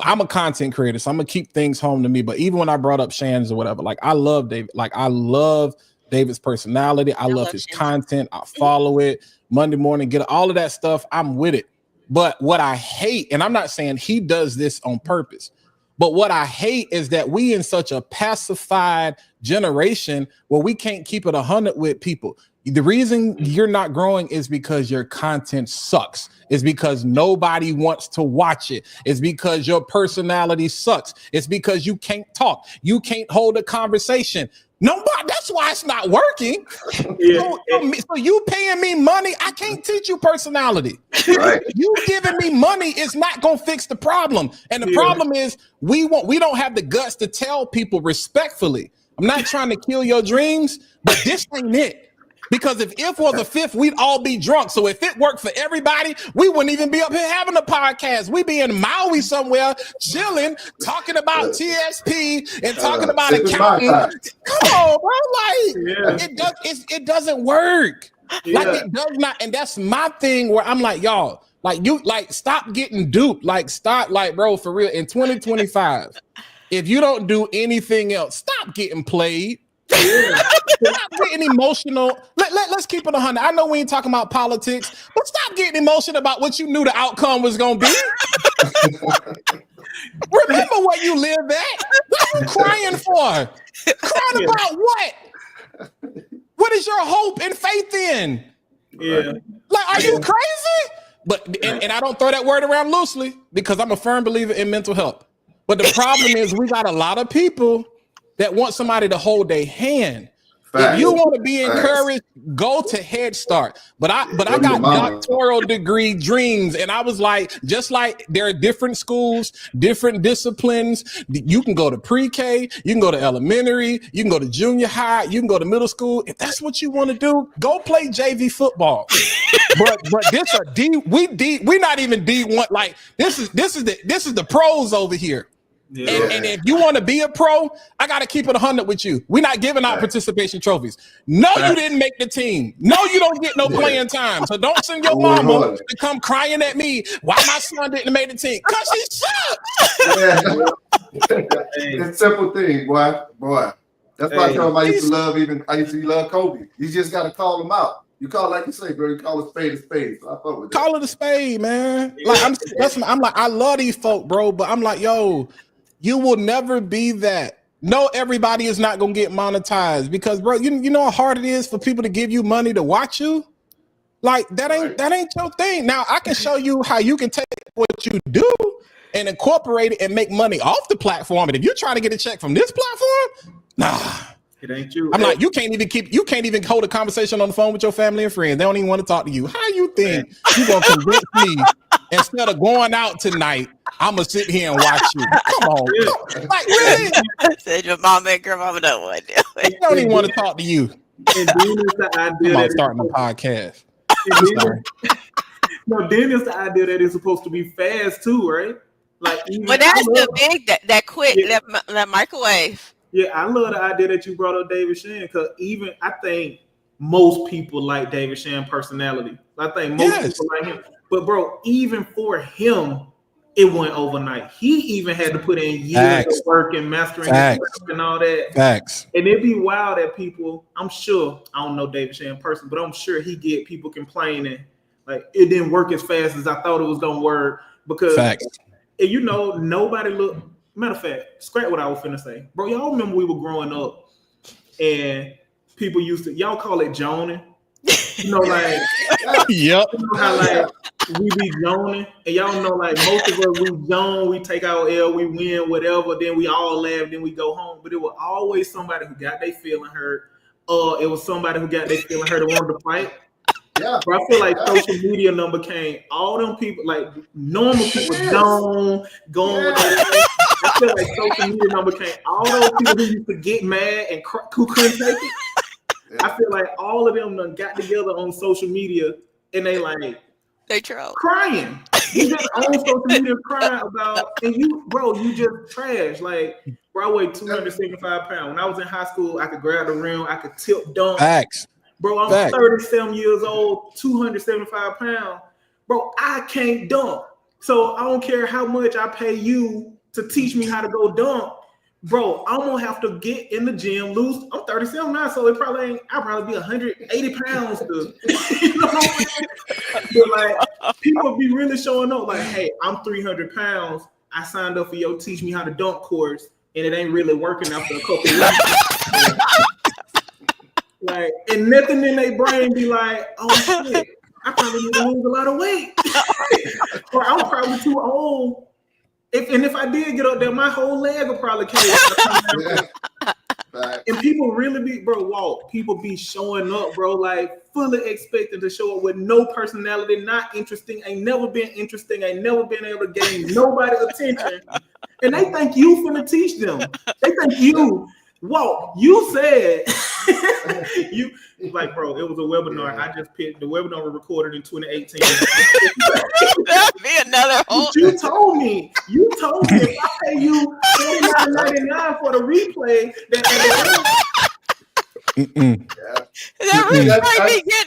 I'm a content creator, so I'm gonna keep things home to me. But even when I brought up Shan's or whatever, like I love David. Like I love David's personality. I love his content. I follow it. Monday morning, get all of that stuff. I'm with it. But what I hate, and I'm not saying he does this on purpose, but what I hate is that we in such a pacified generation where we can't keep it 100 with people. The reason you're not growing is because your content sucks. It's because nobody wants to watch it. It's because your personality sucks. It's because you can't talk. You can't hold a conversation. Nobody. That's why it's not working. Yeah. So you paying me money? I can't teach you personality. Right. You giving me money is not gonna fix the problem. And the problem is we don't have the guts to tell people respectfully. I'm not trying to kill your dreams, but this ain't it. Because if was a fifth, we'd all be drunk. So if it worked for everybody, we wouldn't even be up here having a podcast. We'd be in Maui somewhere, chilling, talking about TSP and talking about accounting. Come on, bro. Like it doesn't work. Like it does not. And that's my thing where I'm like, y'all, like you like stop getting duped. Like stop, like, bro, for real. In 2025, if you don't do anything else, stop getting played. Stop getting emotional. Let's keep it 100. I know we ain't talking about politics, but stop getting emotional about what you knew the outcome was going to be. Remember what you lived at. What are you crying for? Crying about what? What is your hope and faith in? Yeah. Like, are you crazy? But and I don't throw that word around loosely because I'm a firm believer in mental health. But the problem is we got a lot of people that want somebody to hold their hand. If you want to be encouraged, go to Head Start. But I got doctoral degree dreams, and I was like, just like there are different schools, different disciplines. You can go to pre-K, you can go to elementary, you can go to junior high, you can go to middle school. If that's what you want to do, go play JV football. but this a D. We not even D1. Like this is the pros over here. Yeah. And if you want to be a pro, I got to keep it 100 with you. We're not giving out participation trophies. No, you didn't make the team. No, you don't get no playing time. So don't send your mama to come crying at me why my son didn't make the team. Because he sucks. It's a simple thing, boy. That's why I tell him I used to love Kobe. You just got to call him out. You call like you say, bro. You call a spade a spade. So I fuck with that. Call it a spade, man. Like I'm like, I love these folk, bro. But I'm like, yo. You will never be that. No, everybody is not gonna get monetized because, bro, you know how hard it is for people to give you money to watch you. Like that ain't your thing. Now I can show you how you can take what you do and incorporate it and make money off the platform. And if you're trying to get a check from this platform, nah. It ain't you. I'm like, you can't even hold a conversation on the phone with your family and friends. They don't even want to talk to you. How you think you gonna convince me instead of going out tonight, I'm gonna sit here and watch you? Come on. Like, really? Said your mama and grandmama don't want to do it. They don't even want to talk to you. And then it's the idea I'm starting a podcast. Then it's the idea that it's supposed to be fast too, right? Like, But that's the big that quick that microwave. Yeah, I love the idea that you brought up David Shan, because even I think most people like David Shan personality. I think most people like him. But bro, even for him, it went overnight. He even had to put in years of work and mastering and all that. Facts. And it'd be wild that people, I'm sure, I don't know David Shan in person, but I'm sure he get people complaining like it didn't work as fast as I thought it was gonna work. Because you know, nobody looked. Matter of fact, scrap what I was finna say. Bro, y'all remember we were growing up and people used to, y'all call it joning. You know, like, yep. You know how like we be joning, and y'all know like most of us we zone, we take our L, we win, whatever, then we all laugh, then we go home. But it was always somebody who got their feeling hurt, or it was somebody who got their feeling hurt and wanted to fight. Yeah. But I feel like social media number came, all them people, like normal people going with their I feel like social media number came, all those people who used to get mad and who couldn't take it. I feel like all of them done got together on social media and they troll crying. You just on social media crying about, and you just trash. Like, bro, I weighed 275 pounds. When I was in high school, I could grab the rim, I could tip dunk. Facts. Bro, I'm 37 years old, 275 pounds. Bro, I can't dunk. So I don't care how much I pay you to teach me how to go dunk. Bro, I'm gonna have to get in the gym, lose. I'm 37 now, so I'll probably be 180 pounds to, you know what I'm saying? But like, people be really showing up like, hey, I'm 300 pounds. I signed up for your teach me how to dunk course, and it ain't really working after a couple weeks. Like, and nothing in their brain be like, oh shit, I probably need to lose a lot of weight. Or I'm probably too old. If I did get up there, my whole leg would probably cave. And people really be, bro, Walt, people be showing up, bro, like fully expecting to show up with no personality, not interesting, ain't never been interesting, ain't never been able to gain nobody's attention. And they think you finna teach them. They think you, Walt, you said, you, like, bro, it was a webinar. I just picked, the webinar was recorded in 2018. That'd be another whole. You told me if I pay you $49.99 for the replay,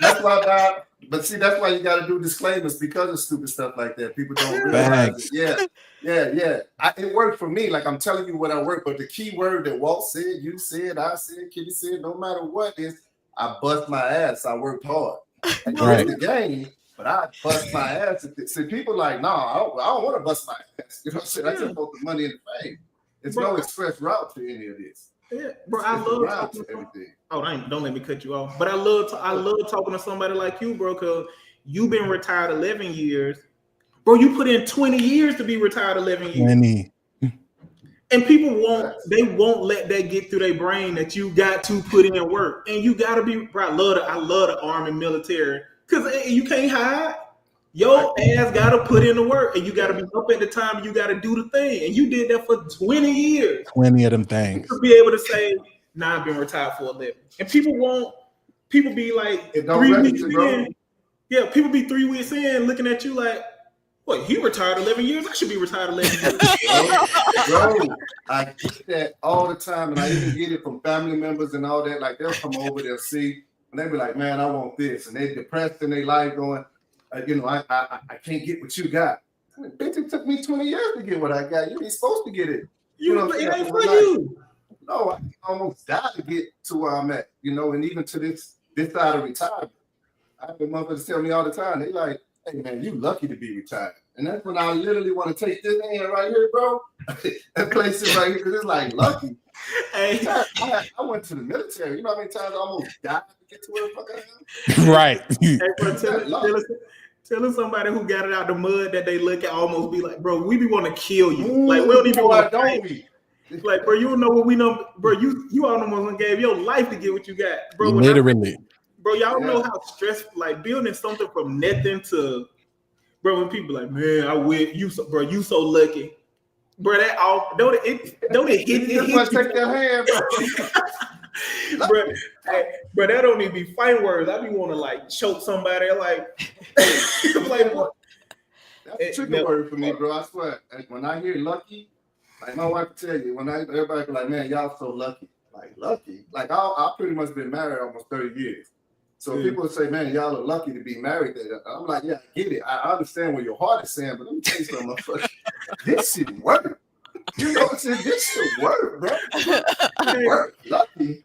that's why but see, that's why you got to do disclaimers because of stupid stuff like that. People don't realize it. Yeah. It worked for me. Like I'm telling you what I worked, but the key word that Walt said, you said, I said, Kitty said, no matter what is, I bust my ass. I worked hard. I win the game, but I bust my ass. See, people like, no, I don't want to bust my ass. You know what I'm saying? I just want the money and the fame. It's no express route to any of this. Yeah, bro, I love talking to everything. Oh, don't let me cut you off. But I love talking to somebody like you, bro, because you've been retired 11 years. Bro, you put in 20 years to be retired 11 years. 20. And people won't let that get through their brain that you got to put in work. And you gotta be, bro, I love the army military. Because you can't hide. Your ass gotta put in the work, and you gotta be up at the time, and you gotta do the thing. And you did that for 20 years. 20 of them things. To be able to say, nah, I've been retired for 11. And people be like 3 weeks in. Yeah, people be 3 weeks in looking at you like, what, he retired 11 years? I should be retired 11 years. Bro, I get that all the time, and I even get it from family members and all that. Like, they'll come over, they'll see, and they'll be like, man, I want this. And they're depressed in their life going, I can't get what you got. I mean, bitch, it took me 20 years to get what I got. You ain't supposed to get it. It ain't for you. No, I almost died to get to where I'm at, and even to this side of retirement. I have motherfuckers tell me all the time, they like, hey man, you lucky to be retired. And that's when I literally want to take this hand right here, bro, and place it right here because it's like lucky. Hey, I went to the military. You know how many times I almost died to get to where the fuck I am? Right. hey bro, tell somebody who got it out the mud that they look at almost be like, bro, we be want to kill you. Like, we don't even want to fight. Like, bro, you don't know what we know. Bro, you almost gave your life to get what you got. Bro, literally. Bro, y'all know how stressful, like, building something from nothing to, bro, when people like, man, I wish you so, bro, you so lucky. Bro, that all, don't it hit you. Take their hand, bro. Bro, that don't even be fighting words. I be want to, like, choke somebody, like what? That's a trigger word for me, bro, I swear. When I hear lucky, like my wife tell you, everybody be like, man, y'all so lucky. Like, lucky? Like, I pretty much been married almost 30 years. So people say, man, y'all are lucky to be married. I'm like, yeah, I get it. I understand what your heart is saying, but let me tell you something, motherfucker. This shit work. You know what I'm saying? This shit work, bro. It work. Lucky.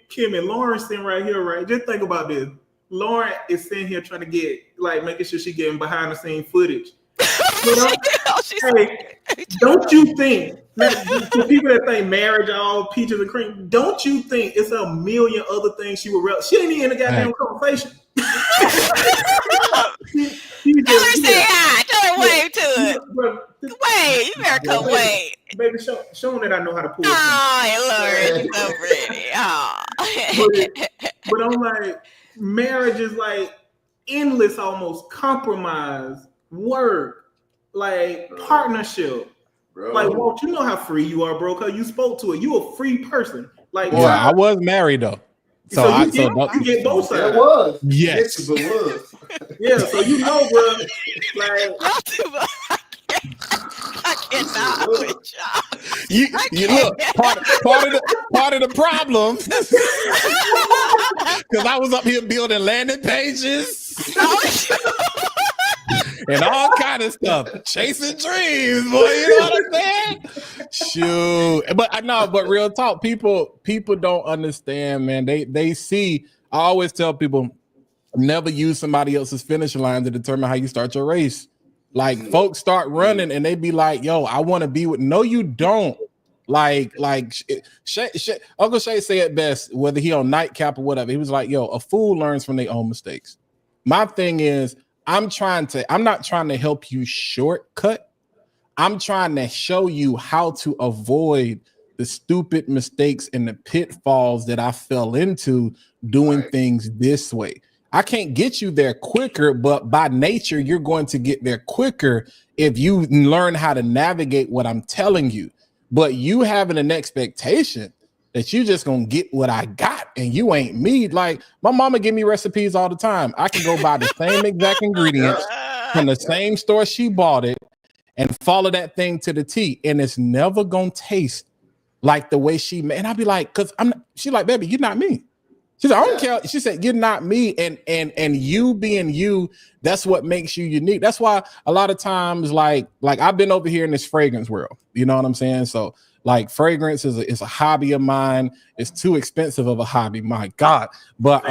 Kim and Lauren sitting right here, right? Just think about this. Lauren is sitting here trying to get, like, making sure she's getting behind the scene footage. You know? Hey, don't you think, the people that think marriage all peaches and cream, don't you think it's a million other things she would she ain't even in a goddamn conversation. Tell her say hi. Tell her wave to it. Wait, you better come wait. Baby, showing that I know how to pull. Oh, Lord, you're so pretty. Oh. But I'm like, marriage is like endless, almost compromise, work, like partnership. Bro. Like, Walt, you know how free you are, bro, because you spoke to it. You a free person. Like, well, I was married though. So you get both sides. It was. Yes. It was. Yeah, so you know, bro. Like, I cannot with y'all. You look, part of the problem. Because I was up here building landing pages. And all kind of stuff, chasing dreams, boy. You know what I'm saying? Shoot, but real talk, people don't understand, man. They see. I always tell people, never use somebody else's finish line to determine how you start your race. Like, folks start running and they be like, "Yo, I want to be with." No, you don't. Like Uncle Shay said it best, whether he on Nightcap or whatever. He was like, "Yo, a fool learns from their own mistakes." My thing is, I'm not trying to help you shortcut. I'm trying to show you how to avoid the stupid mistakes and the pitfalls that I fell into doing things this way. I can't get you there quicker, but by nature, you're going to get there quicker if you learn how to navigate what I'm telling you. But you having an expectation that you just gonna get what I got and you ain't me. Like, my mama give me recipes all the time. I can go buy the same exact ingredients from the same store she bought it and follow that thing to the T, and it's never gonna taste like the way she made. And I'll be like, she's like, baby, you're not me. She said, I don't care. She said, you're not me. And you being you, that's what makes you unique. That's why a lot of times, like I've been over here in this fragrance world. You know what I'm saying? So, like, fragrance is a hobby of mine. It's too expensive of a hobby, my God. But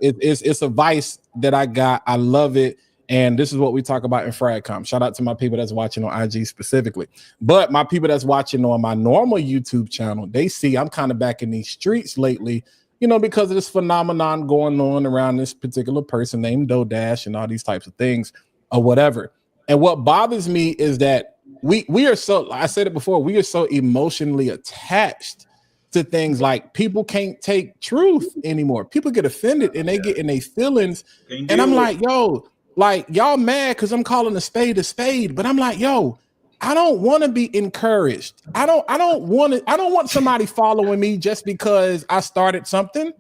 it's a vice that I got. I love it. And this is what we talk about in Fragcom. Shout out to my people that's watching on IG specifically. But my people that's watching on my normal YouTube channel, they see I'm kind of back in these streets lately, you know, because of this phenomenon going on around this particular person named Dodash and all these types of things or whatever. And what bothers me is that we are so, I said it before, we are so emotionally attached to things. Like, people can't take truth anymore. People get offended and they get in their feelings. And I'm like, yo, like, y'all mad because I'm calling a spade, but I'm like, yo, I don't want to be encouraged. I don't want somebody following me just because I started something.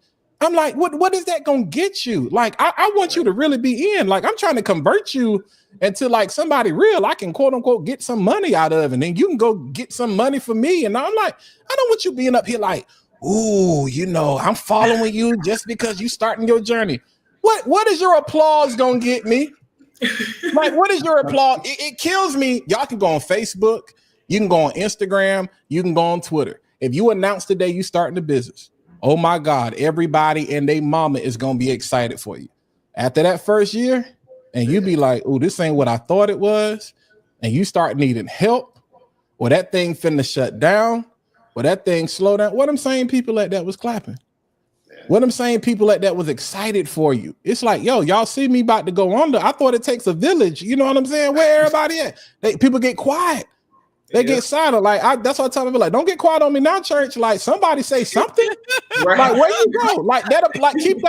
I'm like, what is that gonna get you? Like, I want you to really be in. Like, I'm trying to convert you into, like, somebody real I can, quote unquote, get some money out of, and then you can go get some money for me. And I'm like, I don't want you being up here like, ooh, you know, I'm following you just because you starting your journey. What is your applause gonna get me? Like, what is your applause? It kills me. Y'all can go on Facebook, you can go on Instagram, you can go on Twitter. If you announce today you starting a business, oh my God, everybody and their mama is gonna be excited for you. After that first year, and you be like, oh, this ain't what I thought it was, and you start needing help, or that thing finna shut down, or that thing slow down. What I'm saying, people like that was clapping. What I'm saying, people like that was excited for you. It's like, yo, y'all see me about to go under. I thought it takes a village. You know what I'm saying? Where everybody at? People get quiet. They get silent. Like that's what I tell them. Like, don't get quiet on me now, church. Like somebody say something. Right. Like where you go? Like that. Like keep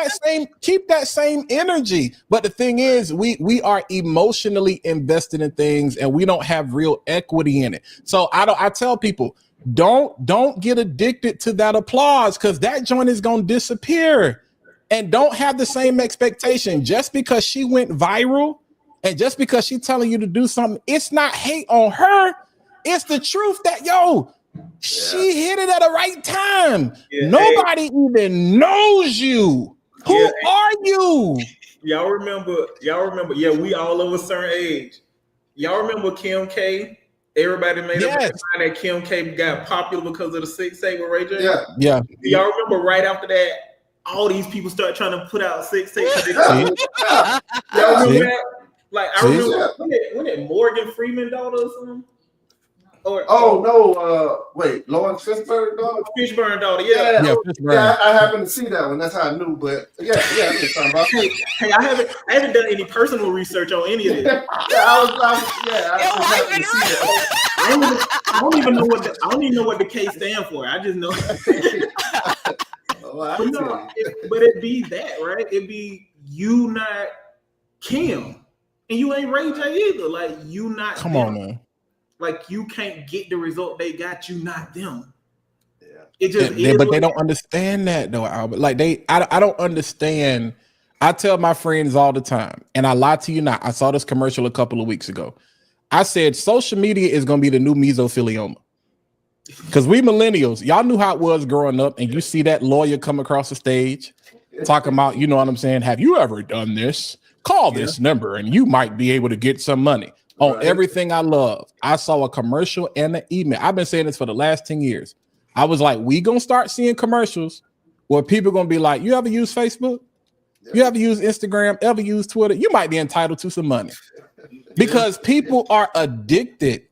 that same energy. But the thing is, we are emotionally invested in things, and we don't have real equity in it. So I tell people, don't get addicted to that applause, because that joint is gonna disappear. And don't have the same expectation. Just because she went viral and just because she's telling you to do something, it's not hate on her. It's the truth that she hit it at the right time. Nobody even knows you. Who are you? Y'all remember, yeah, we all of a certain age. Y'all remember Kim K? Everybody made up that Kim K got popular because of the 6'8" with Ray J. Yeah. Y'all remember right after that, all these people start trying to put out 6'8". Y'all remember that? Like I remember when it Morgan Freeman daughter or something? Wait, Lawrence Fishburne daughter? Fishburne daughter, I happened to see that one. That's how I knew. But I know talking about. Hey, I haven't done any personal research on any of this. I don't even know what the case stands for. I just know. But it be that, right? It be you not Kim, and you ain't Ray J either. Like you not. Come them. on, man. Like you can't get the result they got, you not them. Yeah. But they don't understand that though, Albert. Like I don't understand. I tell my friends all the time, and I lie to you not. I saw this commercial a couple of weeks ago. I said social media is gonna be the new mesothelioma. Because we millennials, y'all knew how it was growing up, and you see that lawyer come across the stage talking about, you know what I'm saying? Have you ever done this? Call this number and you might be able to get some money. On everything I love, I saw a commercial and an email. I've been saying this for the last 10 years. I was like, we gonna start seeing commercials where people gonna be like, you ever use Facebook? You ever use Instagram? Ever use Twitter? You might be entitled to some money. Because people are addicted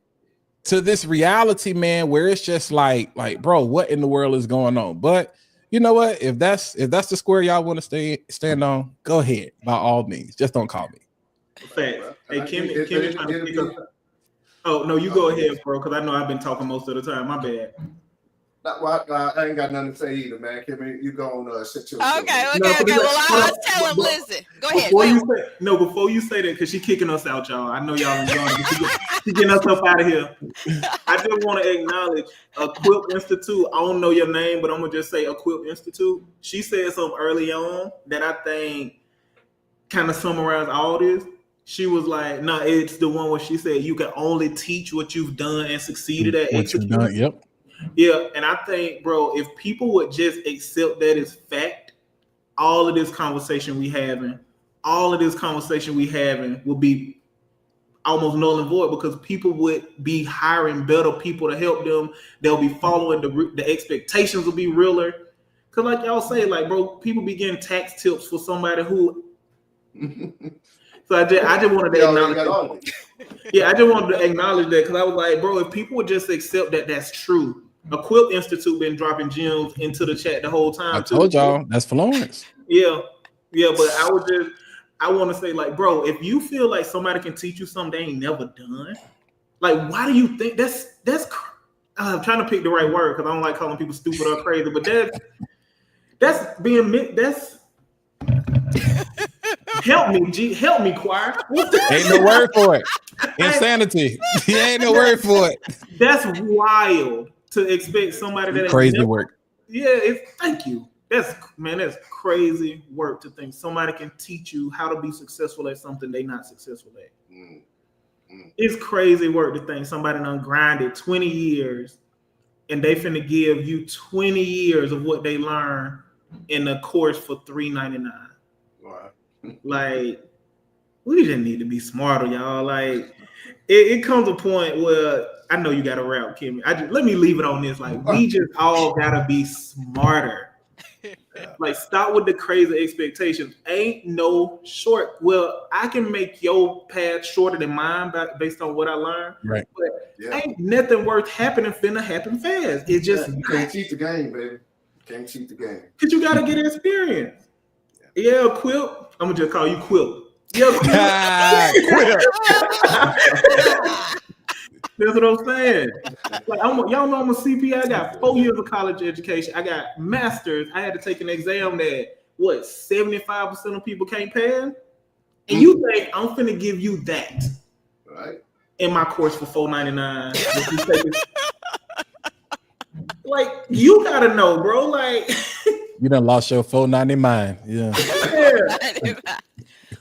to this reality, man, where it's just like, bro, what in the world is going on? But you know what? If that's the square y'all want to stand on, go ahead. By all means. just don't call me. Facts. Hey, Kim is trying to pick up. Oh, no, you go ahead, bro, because I know I've been talking most of the time. My bad. I ain't got nothing to say either, man. Kim, you go on shit your Okay. Well, I'll tell him, listen. Go ahead. Before you say that, because she's kicking us out, y'all. I know y'all enjoying it. She's getting us up out of here. I just want to acknowledge Equip Institute. I don't know your name, but I'm going to just say Equip Institute. She said something early on that I think kind of summarized all this. She was like, no, it's the one where she said you can only teach what you've done and succeeded at executing. Yep. Yeah, and I think, bro, if people would just accept that as fact, all of this conversation we having will be almost null and void, because people would be hiring better people to help them. They'll be following the expectations will be realer. Because like y'all say, like, bro, people be getting tax tips for somebody who... So I just wanted to acknowledge that. Yeah, I just wanted to acknowledge that, because I was like, bro, if people would just accept that that's true. Equip Institute been dropping gems into the chat the whole time. I told y'all, that's Florence. Yeah, but I want to say, like, bro, if you feel like somebody can teach you something they ain't never done, like, why do you think that's I'm trying to pick the right word, because I don't like calling people stupid or crazy, but that's help me, G. Help me, choir. Ain't no word for it. Insanity. Ain't no word for it. That's wild to expect somebody that crazy work. Yeah, thank you. That's crazy work to think somebody can teach you how to be successful at something they not successful at. It's crazy work to think somebody done grinded 20 years and they finna give you 20 years of what they learned in a course for $3.99. Like, we just need to be smarter, y'all. Like, it comes a point where I know you got to rap, Kimmy. Let me leave it on this. Like, we just all gotta be smarter. Like, stop with the crazy expectations. Ain't no short. Well, I can make your path shorter than mine based on what I learned. Right. But Yeah. ain't nothing worth happening finna happen fast. It's just You can't cheat the game, baby. Can't cheat the game. because you gotta get experience. Yeah, Quip. I'm gonna just call you Quip. Yeah, Quip. That's what I'm saying. Like, y'all know I'm a CPA. I got 4 years of college education. I got masters. I had to take an exam that 75% of people can't pass. And you think I'm finna give you that Right. in my course for $4.99? Like, you gotta know, bro. Like, you done lost your $4.99. Yeah.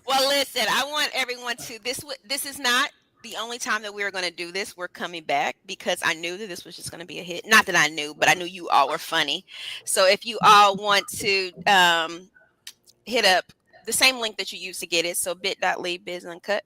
Well, listen, I want everyone to this is not the only time that we are going to do this. We're coming back because I knew that this was just going to be a hit. Not that I knew, but I knew you all were funny. So if you all want to hit up the same link that you used to get it, so bit.ly biz uncut,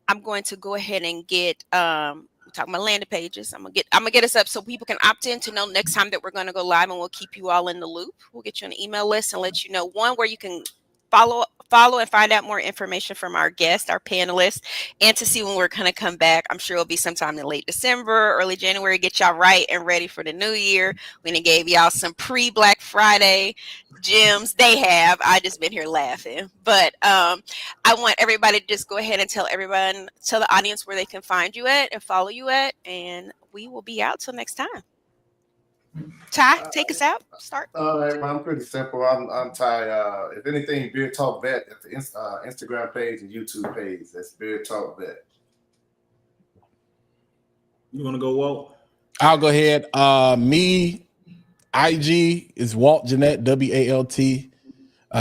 I'm going to go ahead and get we're talking about landing pages. I'm gonna get us up so people can opt in to know next time that we're going to go live, and we'll keep you all in the loop. We'll get you an email list and let you know where you can follow and find out more information from our guests, our panelists, and to see when we're going to come back. I'm sure it'll be sometime in late December, early January. Get y'all right and ready for the new year. We done gave y'all some pre-Black Friday gems. They have. I just been here laughing. But I want everybody to just go ahead and tell the audience where they can find you at and follow you at, and we will be out till next time. Ty, take us out. Start. All right, I'm pretty simple. I'm Ty. If anything, Beer Talk Vet at the Instagram page and YouTube page. That's Beer Talk Vet. you want to go, Walt? I'll go ahead. Me, IG is Walt Jeanette, WALT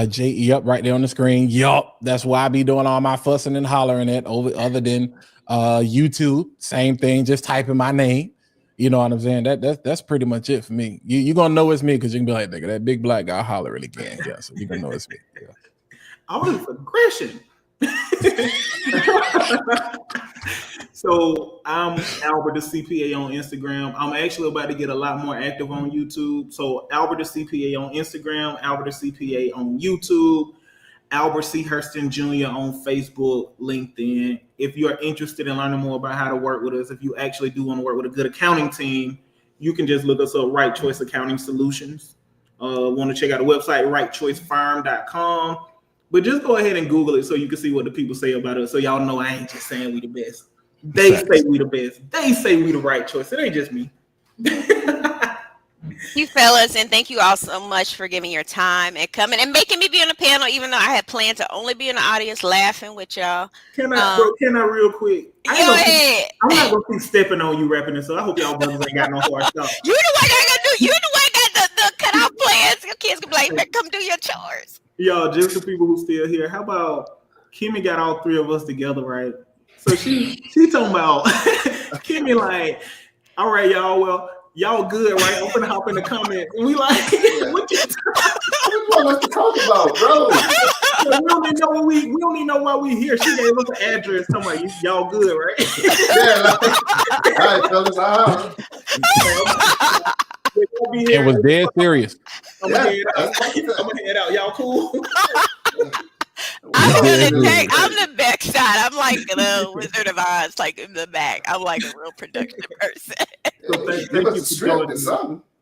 JE up right there on the screen. Yup, that's why I be doing all my fussing and hollering at other than YouTube. Same thing, just typing my name. You know what I'm saying? That's pretty much it for me. You're gonna know it's me because you can be like, nigga, that big black guy hollering again. Yeah, so you're gonna know it's me. Yeah. All this aggression. So I'm Albert the CPA on Instagram. I'm actually about to get a lot more active on YouTube. So Albert the CPA on Instagram, Albert the CPA on YouTube, Albert C. Hurston Jr. on Facebook, LinkedIn. If you are interested in learning more about how to work with us, if you actually do want to work with a good accounting team, you can just look us up, Right Choice Accounting Solutions. Want to check out the website, rightchoicefarm.com. But just go ahead and Google it so you can see what the people say about us. So y'all know I ain't just saying we the best. They say we the best. They say we the right choice. It ain't just me. You fellas, and thank you all so much for giving your time and coming and making me be on the panel, even though I had planned to only be in the audience laughing with y'all. Can I real quick? Go ahead. I'm not gonna keep stepping on you rapping this, so I hope y'all brothers ain't got no hard stuff. You the one that got do. You the one got the cutout plans. Your kids can be like, come do your chores. Y'all, just the people who still here. How about Kimmy got all three of us together, right? So she talking about Kimmy like, all right, y'all. Well, y'all good, right? I'm gonna hop in the comments. And we like, what you want us to talk about, bro? we don't even know we don't even know why we here. She gave us an address. Talking about y'all good, right? Yeah, like, all right, fellas, It was dead serious. I'm gonna head out. Y'all cool? I'm the back side. I'm like the Wizard of Oz, like in the back. I'm like a real production person. So thank you for joining us.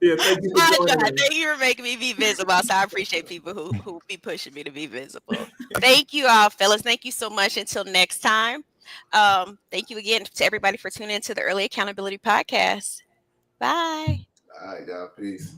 Yeah, thank you for joining us. Thank you for making me be visible. So I appreciate people who be pushing me to be visible. Thank you all, fellas. Thank you so much. Until next time. Thank you again to everybody for tuning into the Early Accountability Podcast. Bye. All right, y'all. Peace.